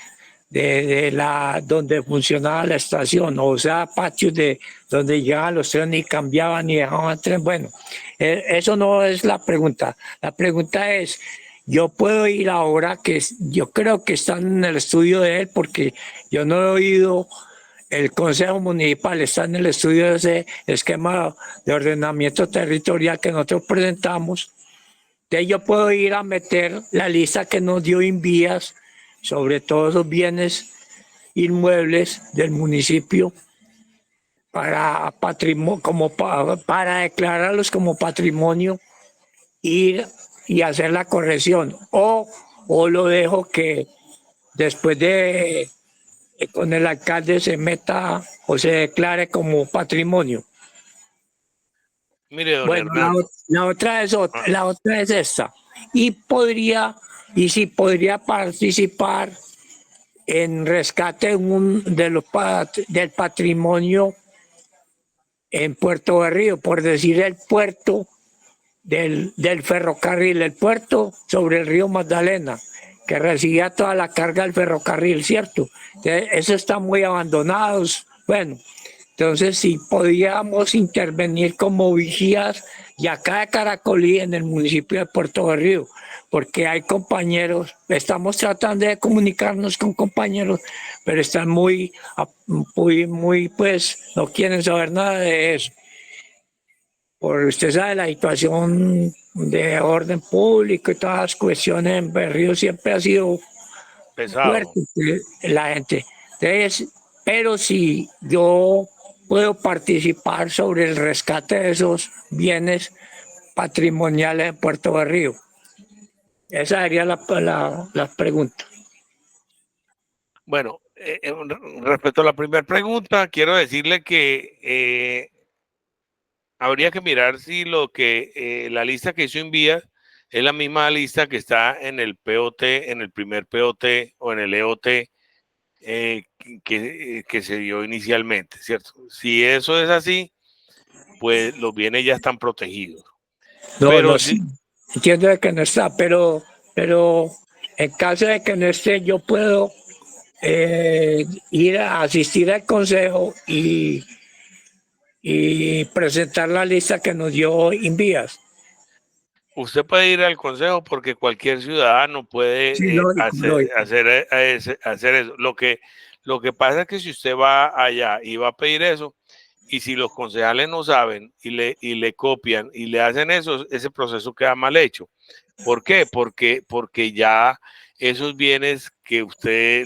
donde funcionaba la estación, o sea, patios de donde llegaban los trenes y cambiaban y dejaban tren. Bueno, eso no es la pregunta. La pregunta es, yo puedo ir ahora, que yo creo que están en el estudio de él, porque yo no he oído. El Consejo Municipal está en el estudio de ese esquema de ordenamiento territorial que nosotros presentamos. Entonces yo puedo ir a meter la lista que nos dio Invías sobre todos los bienes inmuebles del municipio para patrimonio, para declararlos como patrimonio, ir y hacer la corrección, o lo dejo que después de con el alcalde se meta o se declare como patrimonio. Mire, don Bueno, Hernando. la otra es esta. Y si podría participar en rescate del patrimonio en Puerto Berrío, por decir el puerto del ferrocarril, el puerto sobre el río Magdalena, que recibía toda la carga del ferrocarril, ¿cierto? Eso está muy abandonado. Bueno, entonces si podíamos intervenir como vigías y acá de Caracolí, en el municipio de Puerto Berrío, porque hay compañeros, estamos tratando de comunicarnos con compañeros, pero están muy, pues, no quieren saber nada de eso. Por usted sabe, la situación de orden público y todas las cuestiones en Berrío siempre ha sido Pesado. fuerte la gente. Entonces, pero si yo puedo participar sobre el rescate de esos bienes patrimoniales en Puerto Berrío. Esa sería la pregunta. Bueno, respecto a la primera pregunta, quiero decirle que habría que mirar si lo que la lista que hizo Invías es la misma lista que está en el POT, en el primer POT o en el EOT que se dio inicialmente, ¿cierto? Si eso es así, pues los bienes ya están protegidos. No, Pero no, sí, entiendo de que no está, pero en caso de que no esté, yo puedo ir a asistir al consejo y presentar la lista que nos dio Invías. usted puede ir al consejo porque cualquier ciudadano puede Sí, lógico, lógico. hacer eso. Lo que pasa es que si usted va allá y va a pedir eso, y si los concejales no saben y le copian y le hacen eso, ese proceso queda mal hecho. ¿Por qué? Porque ya esos bienes que usted,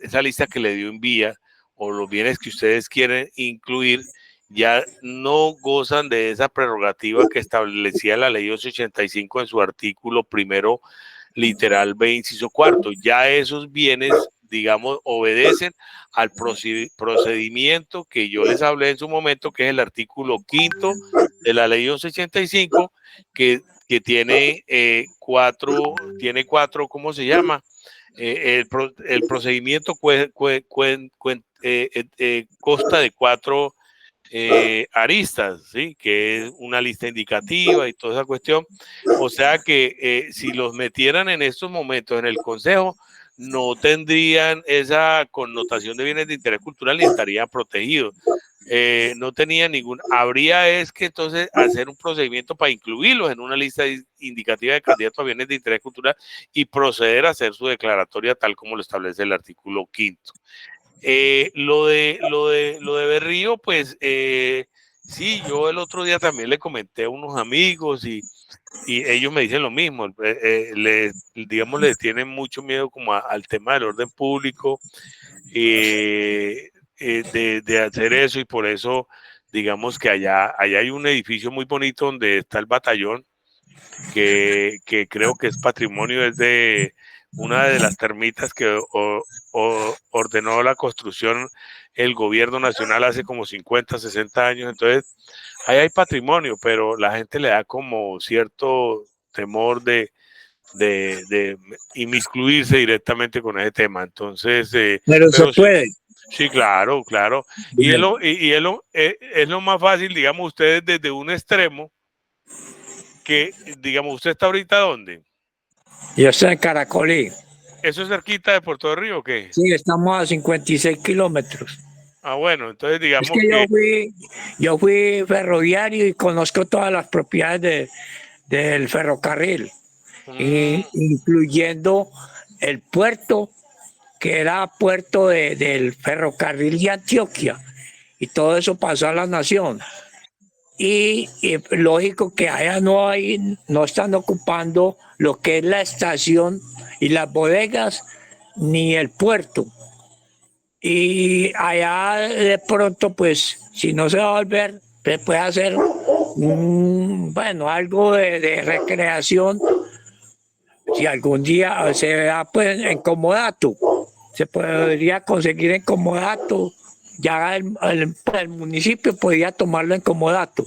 esa lista que le dio Envía, o los bienes que ustedes quieren incluir, ya no gozan de esa prerrogativa que establecía la ley 885 en su artículo primero, literal B, inciso cuarto. Ya esos bienes, digamos, obedecen al procedimiento que yo les hablé en su momento, que es el artículo quinto de la ley 1185, que tiene cuatro, ¿cómo se llama? El procedimiento consta de cuatro aristas, ¿sí? Que es una lista indicativa y toda esa cuestión. O sea que si los metieran en estos momentos en el Consejo, no tendrían esa connotación de bienes de interés cultural y estarían protegidos. No tenía ningún. Habría es que entonces hacer un procedimiento para incluirlos en una lista indicativa de candidatos a bienes de interés cultural y proceder a hacer su declaratoria tal como lo establece el artículo quinto. Lo de Berrío, pues sí, yo el otro día también le comenté a unos amigos y ellos me dicen lo mismo, digamos, le tienen mucho miedo como al tema del orden público, de hacer eso, y por eso, digamos que allá hay un edificio muy bonito donde está el batallón, que creo que es patrimonio, es de una de las termitas que ordenó la construcción el gobierno nacional hace como 50, 60 años. Entonces, ahí hay patrimonio, pero la gente le da como cierto temor de inmiscuirse directamente con ese tema. Entonces, Pero se puede. Sí, claro, claro. Y es lo más fácil, digamos, ustedes desde un extremo, que, digamos, ¿usted está ahorita dónde? Yo estoy en Caracolí. ¿Eso es cerquita de Puerto de Río o qué? Sí, estamos a 56 kilómetros. Ah, bueno, entonces digamos es que yo fui ferroviario y conozco todas las propiedades del ferrocarril, incluyendo el puerto, que era puerto del ferrocarril de Antioquia, y todo eso pasó a la nación. Y lógico que allá no están ocupando lo que es la estación y las bodegas ni el puerto. Y allá de pronto, pues, si no se va a volver, se puede hacer algo de recreación. Si algún día se da, pues, en comodato, se podría conseguir en comodato. Ya el municipio podría tomarlo en comodato.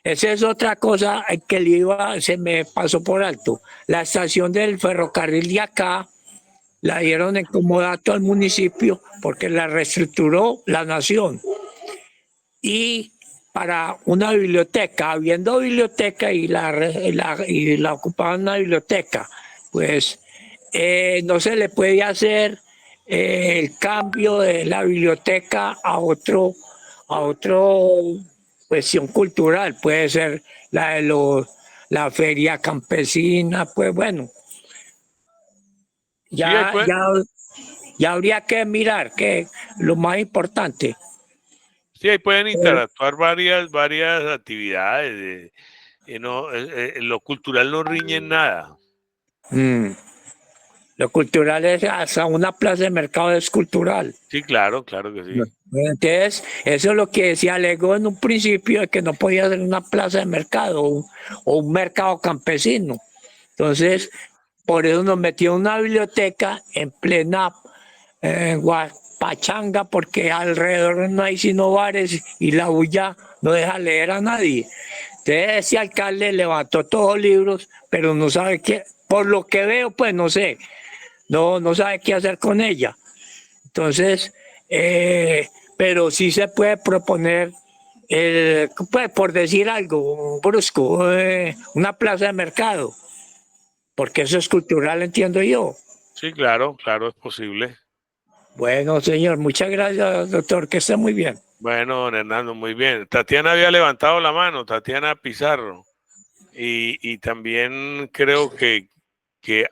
Esa es otra cosa que se me pasó por alto. La estación del ferrocarril de acá la dieron en comodato al municipio porque la reestructuró la nación. Y para una biblioteca, habiendo biblioteca y la ocupaban una biblioteca, pues no se le puede hacer el cambio de la biblioteca a otro cuestión cultural. Puede ser la feria campesina, pues bueno. Ya habría que mirar que lo más importante. Sí, ahí pueden interactuar varias actividades. Lo cultural no riñe en nada. Lo cultural es hasta una plaza de mercado es cultural. Sí, claro que sí. Entonces, eso es lo que decía Lego en un principio, de que no podía ser una plaza de mercado o un mercado campesino. Entonces, por eso nos metió una biblioteca en plena pachanga, porque alrededor no hay sino bares y la bulla no deja leer a nadie. Entonces ese alcalde levantó todos los libros, pero no sabe qué, por lo que veo, pues no sé, no sabe qué hacer con ella. Entonces, pero sí se puede proponer, pues, por decir algo, un brusco, una plaza de mercado, porque eso es cultural, entiendo yo. Sí, claro, claro, es posible. Bueno, señor, muchas gracias, doctor, que esté muy bien. Bueno, don Hernando, muy bien. Tatiana había levantado la mano, Tatiana Pizarro. Y también creo que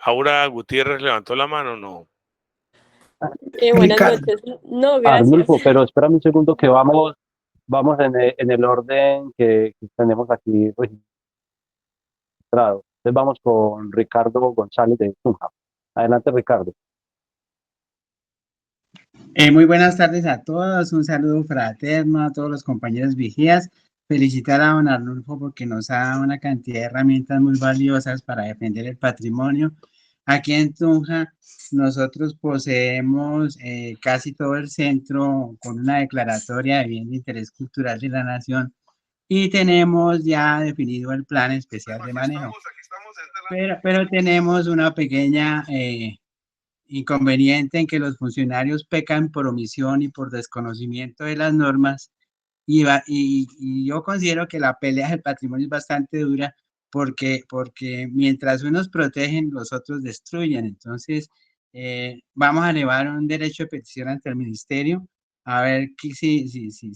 Aura Gutiérrez levantó la mano, ¿no? Buenas Ricardo. noches. No, gracias. Arnulfo, pero espérame un segundo que vamos en el orden que tenemos aquí registrado. Entonces vamos con Ricardo González de Tunja. Adelante, Ricardo. Muy buenas tardes a todos, un saludo fraterno a todos los compañeros vigías. Felicitar a don Arnulfo porque nos ha dado una cantidad de herramientas muy valiosas para defender el patrimonio. Aquí en Tunja nosotros poseemos casi todo el centro con una declaratoria de bien de interés cultural de la nación y tenemos ya definido el plan especial de manejo. Pero tenemos una pequeña inconveniente en que los funcionarios pecan por omisión y por desconocimiento de las normas y yo considero que la pelea del patrimonio es bastante dura porque mientras unos protegen, los otros destruyen. Entonces, vamos a elevar un derecho de petición ante el ministerio a ver si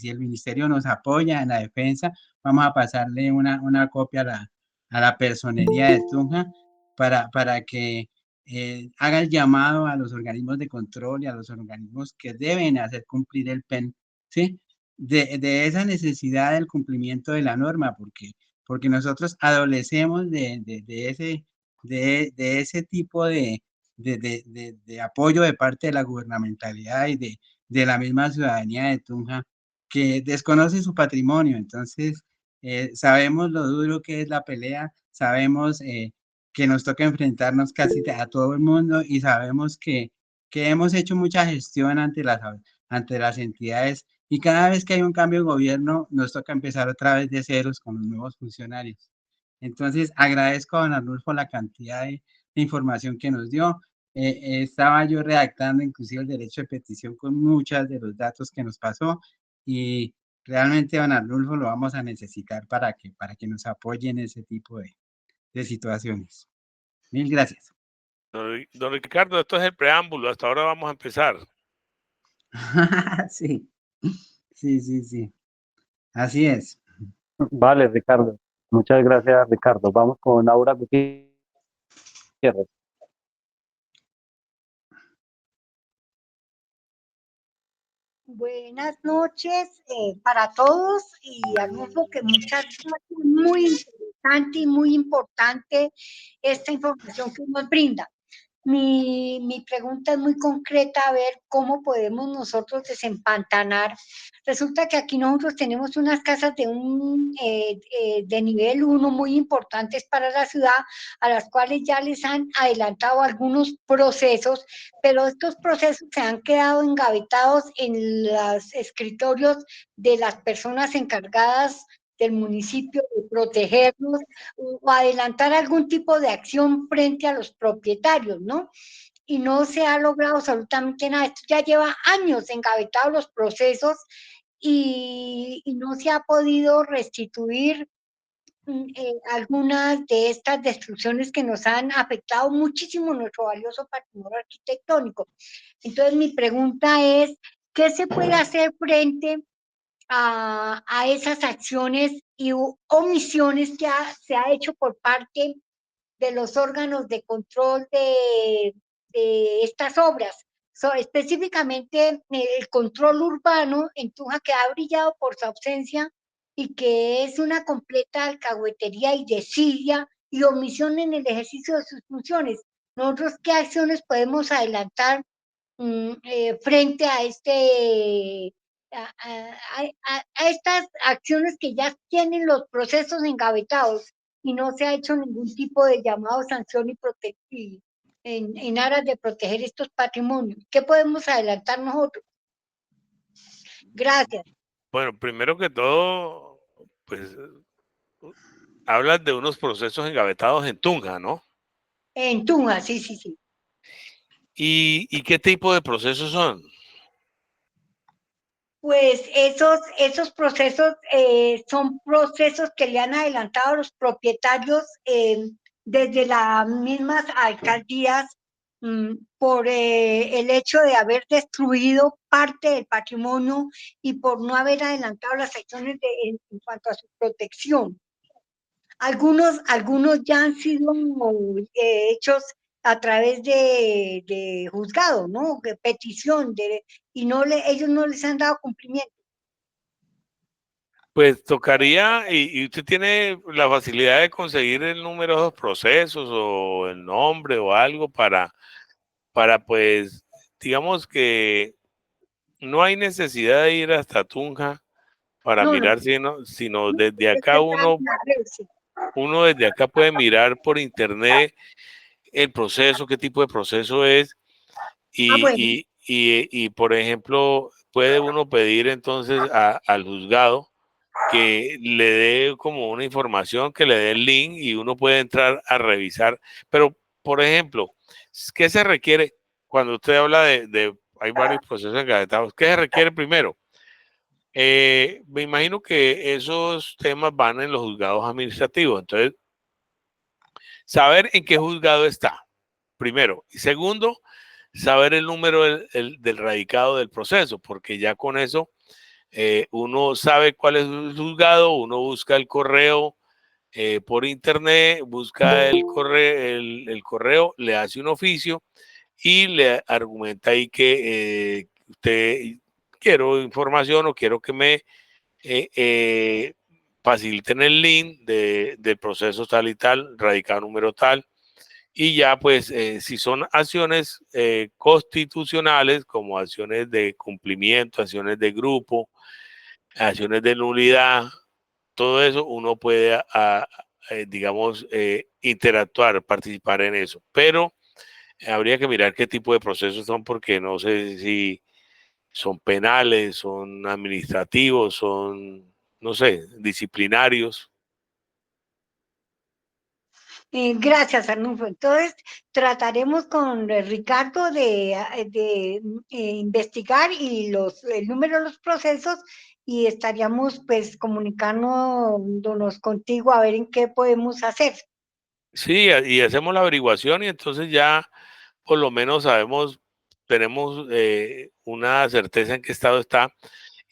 el ministerio nos apoya en la defensa. Vamos a pasarle una copia a la personería de Tunja para que haga el llamado a los organismos de control y a los organismos que deben hacer cumplir el PEN, ¿sí? De esa necesidad del cumplimiento de la norma, porque nosotros adolecemos de ese tipo de apoyo de parte de la gubernamentalidad y de la misma ciudadanía de Tunja que desconoce su patrimonio. Entonces, sabemos lo duro que es la pelea, sabemos que nos toca enfrentarnos casi a todo el mundo y sabemos que hemos hecho mucha gestión ante las entidades y cada vez que hay un cambio de gobierno nos toca empezar otra vez de ceros con los nuevos funcionarios. Entonces, agradezco a don Arnulfo la cantidad de información que nos dio. Estaba yo redactando inclusive el derecho de petición con muchos de los datos que nos pasó y realmente don Arnulfo lo vamos a necesitar para que nos apoye en ese tipo de situaciones. Mil gracias. Don Ricardo, esto es el preámbulo, hasta ahora vamos a empezar. Sí, sí. Así es. Vale, Ricardo. Muchas gracias, Ricardo. Vamos con Aura Gutiérrez. Buenas noches para todos y Arnulfo, que muchas gracias, muy interesante y muy importante esta información que nos brinda. Mi pregunta es muy concreta, a ver cómo podemos nosotros desempantanar. Resulta que aquí nosotros tenemos unas casas de nivel 1 muy importantes para la ciudad, a las cuales ya les han adelantado algunos procesos, pero estos procesos se han quedado engavetados en los escritorios de las personas encargadas del municipio de protegerlos o adelantar algún tipo de acción frente a los propietarios, ¿no? Y no se ha logrado absolutamente nada. Esto ya lleva años engavetados los procesos y no se ha podido restituir algunas de estas destrucciones que nos han afectado muchísimo nuestro valioso patrimonio arquitectónico. Entonces, mi pregunta es, ¿qué se puede hacer frente a esas acciones y omisiones que se ha hecho por parte de los órganos de control de estas obras? Específicamente el control urbano en Tunja, que ha brillado por su ausencia y que es una completa alcahuetería y desidia y omisión en el ejercicio de sus funciones. ¿Nosotros qué acciones podemos adelantar frente a a estas acciones que ya tienen los procesos engavetados y no se ha hecho ningún tipo de llamado, sanción y en aras de proteger estos patrimonios? ¿Qué podemos adelantar nosotros? Gracias. Bueno, primero que todo, pues hablas de unos procesos engavetados en Tunja, ¿no? En Tunja, sí, sí, sí. ¿Y qué tipo de procesos son? Pues esos procesos son procesos que le han adelantado a los propietarios desde las mismas alcaldías por el hecho de haber destruido parte del patrimonio y por no haber adelantado las acciones en cuanto a su protección. Algunos ya han sido hechos a través de juzgado, ¿no? De petición, y ellos no les han dado cumplimiento. Pues tocaría, y usted tiene la facilidad de conseguir el número de los procesos o el nombre o algo para pues, digamos que no hay necesidad de ir hasta Tunja para No, mirar, sino desde acá sí. uno desde acá puede mirar por internet el proceso, qué tipo de proceso es, Bueno. y por ejemplo, puede uno pedir entonces al juzgado que le dé como una información, que le dé el link y uno puede entrar a revisar. Pero, por ejemplo, ¿qué se requiere cuando usted habla hay varios procesos engavetados? ¿Qué se requiere primero? Me imagino que esos temas van en los juzgados administrativos. Entonces, saber en qué juzgado está, primero. Y segundo, saber el número del radicado del proceso, porque ya con eso uno sabe cuál es el juzgado, uno busca el correo por internet, busca el correo, le hace un oficio y le argumenta ahí que usted quiero información o quiero que me faciliten el link del proceso tal y tal, radicado número tal. Y ya, pues, si son acciones constitucionales, como acciones de cumplimiento, acciones de grupo, acciones de nulidad, todo eso, uno puede, digamos, interactuar, participar en eso. Pero habría que mirar qué tipo de procesos son, porque no sé si son penales, son administrativos, son, no sé, disciplinarios. Gracias, Arnulfo. Entonces, trataremos con Ricardo de investigar y el número de los procesos y estaríamos pues comunicándonos contigo a ver en qué podemos hacer. Sí, y hacemos la averiguación y entonces ya por lo menos sabemos, tenemos una certeza en qué estado está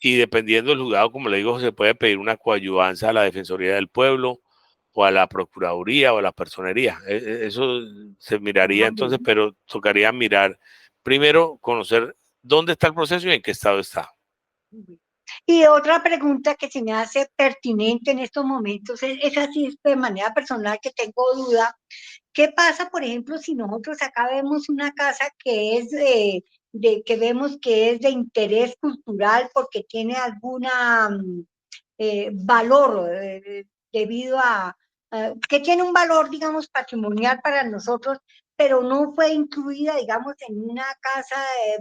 y dependiendo del juzgado, como le digo, se puede pedir una coadyuvanza a la Defensoría del Pueblo o a la Procuraduría o a la Personería. Eso se miraría entonces, pero tocaría mirar primero, conocer dónde está el proceso y en qué estado está. Y otra pregunta que se me hace pertinente en estos momentos, es así de manera personal que tengo duda. ¿Qué pasa, por ejemplo, si nosotros acá vemos una casa que es que vemos que es de interés cultural porque tiene alguna valor debido a que tiene un valor, digamos, patrimonial para nosotros, pero no fue incluida, digamos, en una casa,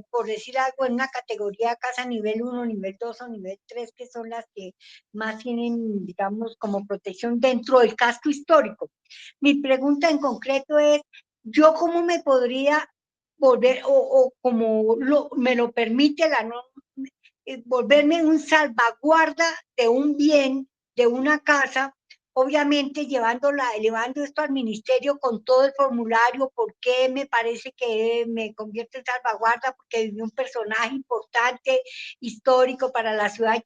por decir algo, en una categoría casa nivel 1, nivel 2 o nivel 3, que son las que más tienen, digamos, como protección dentro del casco histórico? Mi pregunta en concreto es, ¿yo cómo me podría volver, o como me lo permite la norma, volverme un salvaguarda de un bien, de una casa, obviamente elevando esto al ministerio con todo el formulario, porque me parece que me convierte en salvaguarda, porque vivió un personaje importante, histórico para la ciudad, y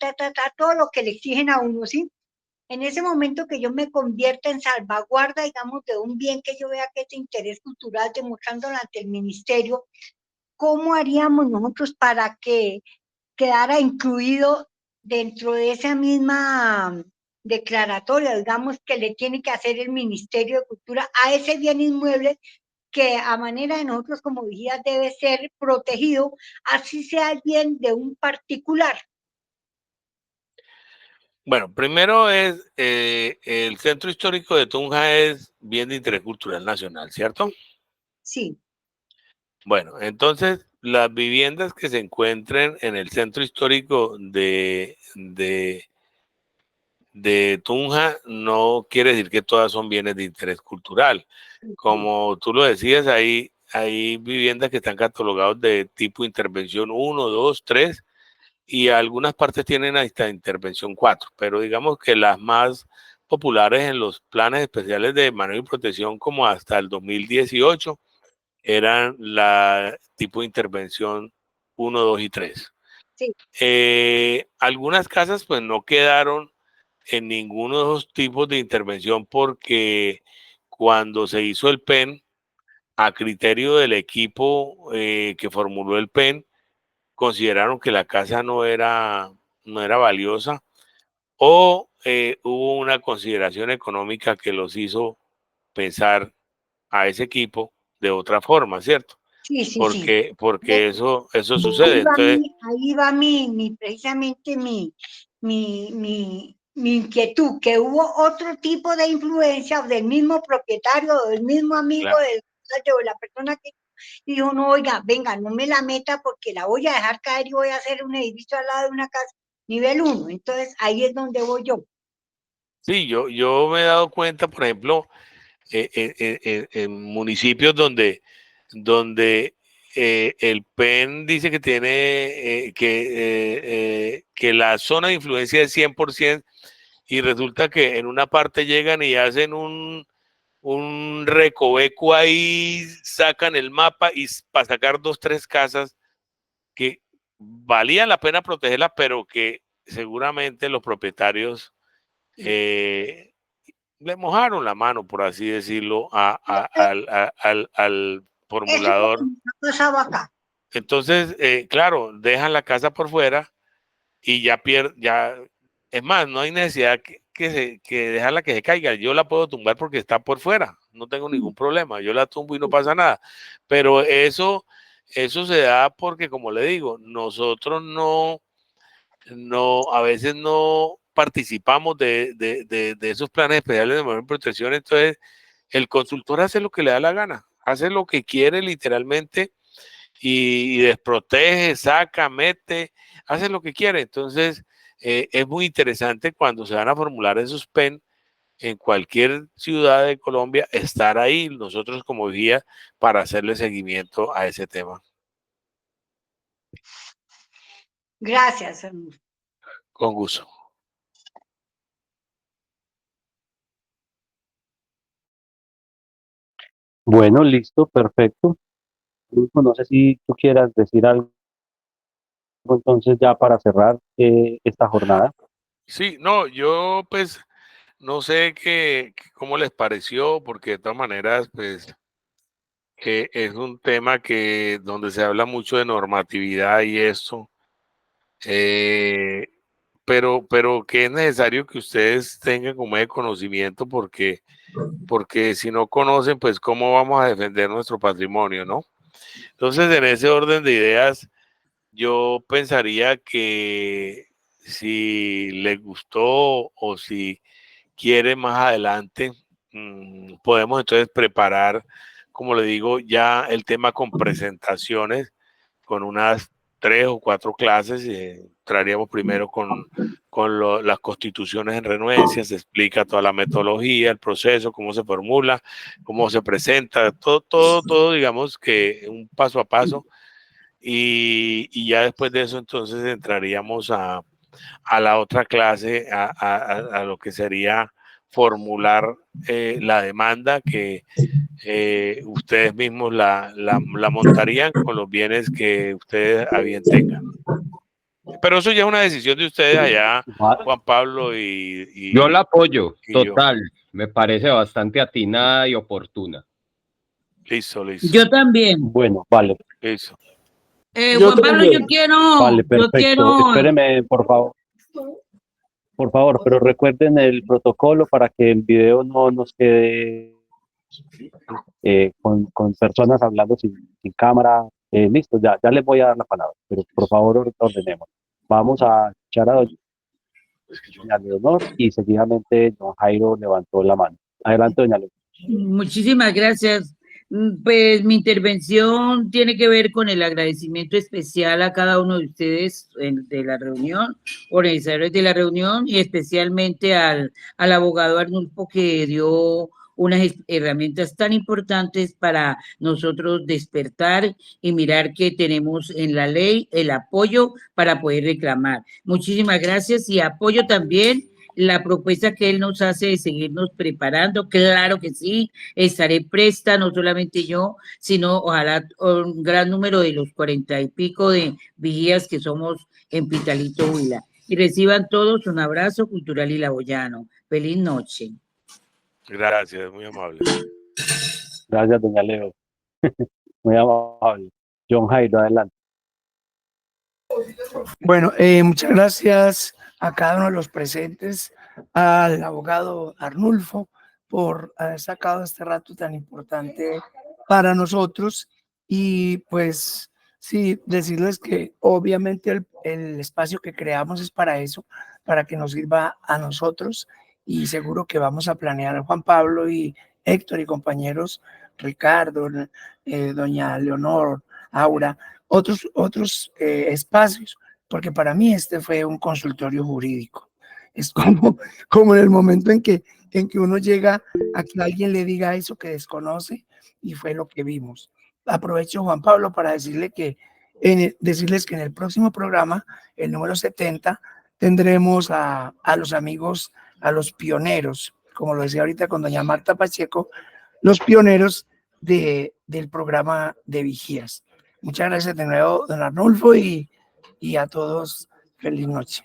todo lo que le exigen a uno, ¿sí? En ese momento que yo me convierta en salvaguarda, digamos, de un bien que yo vea que es de interés cultural, demostrándolo ante el ministerio, ¿cómo haríamos nosotros para que quedara incluido dentro de esa misma declaratoria, digamos, que le tiene que hacer el Ministerio de Cultura a ese bien inmueble que a manera de nosotros como vigías debe ser protegido, así sea el bien de un particular? Bueno, primero es el Centro Histórico de Tunja es bien de interés cultural nacional, ¿cierto? Sí. Bueno, entonces las viviendas que se encuentren en el Centro Histórico de de Tunja, no quiere decir que todas son bienes de interés cultural. Como tú lo decías, hay viviendas que están catalogadas de tipo intervención 1, 2, 3, y algunas partes tienen hasta intervención 4, pero digamos que las más populares en los planes especiales de manejo y protección, como hasta el 2018, eran la tipo de intervención 1, 2 y 3. Sí. Algunas casas pues no quedaron en ninguno de esos tipos de intervención porque cuando se hizo el PEN, a criterio del equipo que formuló el PEN, consideraron que la casa no era valiosa, o hubo una consideración económica que los hizo pensar a ese equipo de otra forma, ¿cierto? Sí, sí, porque sí. porque eso sucede. Entonces, Ahí va precisamente mi inquietud, que hubo otro tipo de influencia del mismo propietario, del mismo amigo claro, de la persona que dijo, no, oiga, venga, no me la meta porque la voy a dejar caer y voy a hacer un edificio al lado de una casa nivel 1. Entonces, ahí es donde voy yo. sí, yo me he dado cuenta, por ejemplo, en municipios donde el PEN dice que tiene que la zona de influencia es 100%, y resulta que en una parte llegan y hacen un recoveco ahí, sacan el mapa y para sacar 2, 3 casas que valía la pena protegerlas, pero que seguramente los propietarios le mojaron la mano, por así decirlo, al formulador. Eso pasaba acá. Entonces, claro, dejan la casa por fuera y ya es más, no hay necesidad que dejarla que se caiga. Yo la puedo tumbar porque está por fuera, no tengo ningún problema. Yo la tumbo y no pasa nada. Pero eso se da porque, como le digo, nosotros a veces no participamos de esos planes especiales de manejo y protección. Entonces, el consultor hace lo que le da la gana, hace lo que quiere literalmente, y desprotege, saca, mete, hace lo que quiere. Entonces, es muy interesante cuando se van a formular esos PEN en cualquier ciudad de Colombia, estar ahí nosotros como guía para hacerle seguimiento a ese tema. Gracias, hermano. Con gusto. Bueno, listo, perfecto. No sé si tú quieras decir algo entonces ya para cerrar esta jornada. Sí, no, yo pues no sé cómo les pareció, porque de todas maneras, pues es un tema donde se habla mucho de normatividad y esto, pero que es necesario que ustedes tengan como ese conocimiento, porque si no conocen, pues cómo vamos a defender nuestro patrimonio, ¿no? Entonces, en ese orden de ideas, yo pensaría que si les gustó o si quiere más adelante, podemos entonces preparar, como le digo, ya el tema con presentaciones, con unas 3 o 4 clases. Entraríamos primero con las constituciones en renuencia, se explica toda la metodología, el proceso, cómo se formula, cómo se presenta, todo, digamos que un paso a paso. Y ya después de eso, entonces entraríamos a la otra clase, a lo que sería formular la demanda, que ustedes mismos la montarían con los bienes que ustedes a bien tengan. Pero eso ya es una decisión de ustedes allá, Juan Pablo y yo la apoyo, y total. Me parece bastante atinada y oportuna. Listo. Yo también. Bueno, vale. Listo. Juan Pablo, yo quiero. Vale, perfecto. Espéreme, por favor. Por favor, pero recuerden el protocolo para que el video no nos quede con personas hablando sin cámara. Listo, ya les voy a dar la palabra, pero por favor ordenemos. Vamos a escuchar a doña Leonor y seguidamente don Jairo levantó la mano. Adelante, doña Leonor. Muchísimas gracias. Pues mi intervención tiene que ver con el agradecimiento especial a cada uno de ustedes de la reunión, organizadores de la reunión, y especialmente al abogado Arnulfo, que dio unas herramientas tan importantes para nosotros despertar y mirar que tenemos en la ley el apoyo para poder reclamar. Muchísimas gracias, y apoyo también la propuesta que él nos hace de seguirnos preparando. Claro que sí, estaré presta, no solamente yo, sino ojalá un gran número de los 40 y pico de vigías que somos en Pitalito Huila. Y reciban todos un abrazo cultural y laboyano. Feliz noche. Gracias, muy amable. Gracias, doña Leo. Muy amable. John Jairo, adelante. Bueno, muchas gracias a cada uno de los presentes, al abogado Arnulfo por haber sacado este rato tan importante para nosotros, y pues sí, decirles que obviamente el espacio que creamos es para eso, para que nos sirva a nosotros, y seguro que vamos a planear Juan Pablo y Héctor y compañeros, Ricardo, doña Leonor, Aura, otros espacios, porque para mí este fue un consultorio jurídico. Es como en el momento en que uno llega a que alguien le diga eso que desconoce, y fue lo que vimos. Aprovecho, Juan Pablo, para decirles que en el próximo programa, el número 70, tendremos a los amigos, a los pioneros, como lo decía ahorita con doña Marta Pacheco, los pioneros del programa de vigías. Muchas gracias de nuevo, don Arnulfo, y a todos, feliz noche.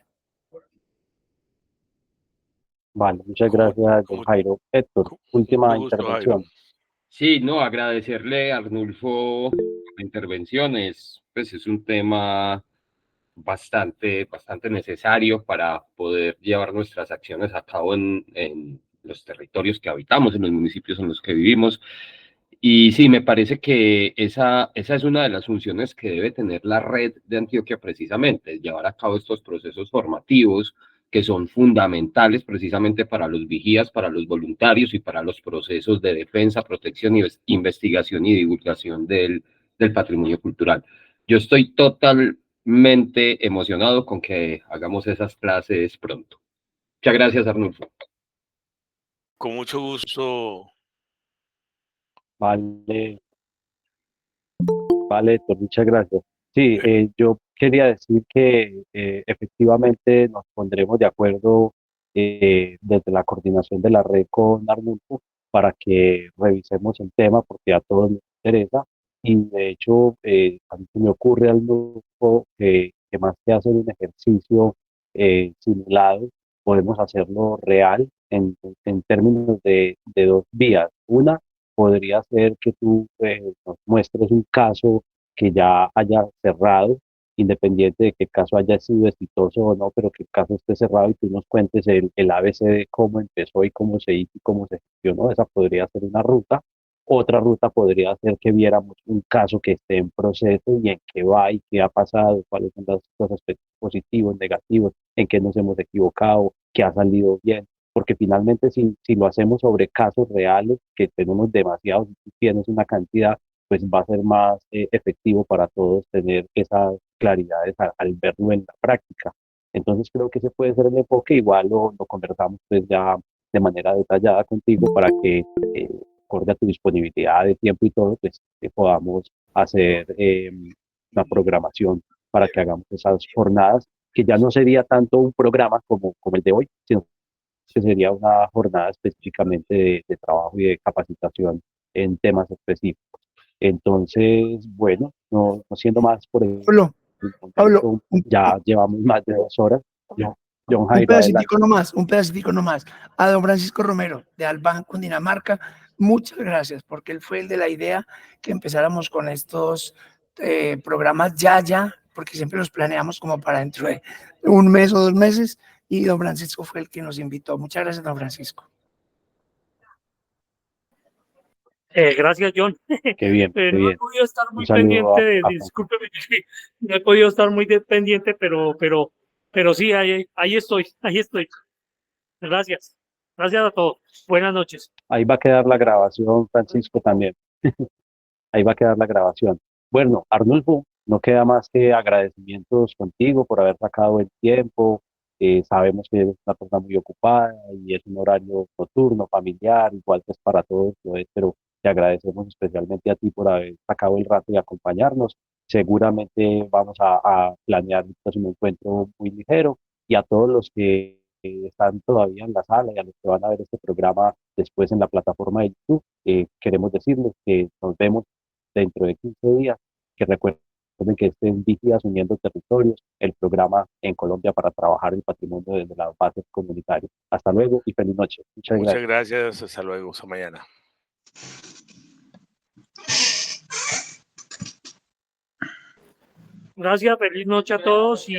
Vale, muchas gracias, don Jairo. Héctor, última intervención. Sí, no, agradecerle a Arnulfo la intervención. Pues es un tema bastante necesario para poder llevar nuestras acciones a cabo en los territorios que habitamos, en los municipios en los que vivimos. Y sí, me parece que esa es una de las funciones que debe tener la red de Antioquia, precisamente, llevar a cabo estos procesos formativos que son fundamentales precisamente para los vigías, para los voluntarios y para los procesos de defensa, protección, investigación y divulgación del patrimonio cultural. Yo estoy totalmente emocionado con que hagamos esas clases pronto. Muchas gracias, Arnulfo. Con mucho gusto. Vale, Héctor, muchas gracias. Sí, yo quería decir que efectivamente nos pondremos de acuerdo desde la coordinación de la red con Arnulfo para que revisemos el tema, porque a todos nos interesa, y de hecho a mí se me ocurre, Arnulfo, que más que hacer un ejercicio simulado, podemos hacerlo real en términos de dos vías. Una podría ser que tú nos muestres un caso que ya haya cerrado, independiente de que el caso haya sido exitoso o no, pero que el caso esté cerrado, y tú nos cuentes el ABC de cómo empezó y cómo se hizo y cómo se gestionó. Esa podría ser una ruta. Otra ruta podría ser que viéramos un caso que esté en proceso y en qué va y qué ha pasado, cuáles son los aspectos positivos, negativos, en qué nos hemos equivocado, qué ha salido bien, porque finalmente si lo hacemos sobre casos reales, que tenemos demasiados, si tú tienes una cantidad, pues va a ser más efectivo para todos tener esas claridades al verlo en la práctica. Entonces creo que ese puede ser el enfoque. Igual lo conversamos pues ya de manera detallada contigo para que acorde a tu disponibilidad de tiempo y todo, pues podamos hacer una programación para que hagamos esas jornadas, que ya no sería tanto un programa como el de hoy, sino que sería una jornada específicamente de trabajo y de capacitación en temas específicos. Entonces, bueno, no siendo más por el Pablo, ya llevamos más de 2 horas. John un Jairo, pedacito nomás. A don Francisco Romero, de Albán, Cundinamarca, muchas gracias, porque él fue el de la idea que empezáramos con estos programas ya, porque siempre los planeamos como para dentro de 1 mes o 2 meses, y don Francisco fue el que nos invitó. Muchas gracias, don Francisco. Gracias, John. Qué bien, qué bien. No he podido estar muy pendiente, discúlpeme, no he podido estar muy pendiente, pero sí, ahí estoy. Gracias a todos. Buenas noches. Ahí va a quedar la grabación, Francisco, también. Ahí va a quedar la grabación. Bueno, Arnulfo, no queda más que agradecimientos contigo por haber sacado el tiempo. Sabemos que eres una persona muy ocupada y es un horario nocturno, familiar, igual que es para todos, pero te agradecemos especialmente a ti por haber sacado el rato y acompañarnos. Seguramente vamos a planear un encuentro muy ligero y a todos los que están todavía en la sala y a los que van a ver este programa después en la plataforma de YouTube, queremos decirles que nos vemos dentro de 15 días, que recuerden que estén Vigías Uniendo Territorios, el programa en Colombia para trabajar el patrimonio desde las bases comunitarias. Hasta luego y feliz noche. Muchas gracias. Hasta luego. Hasta mañana. Gracias, feliz noche a todos y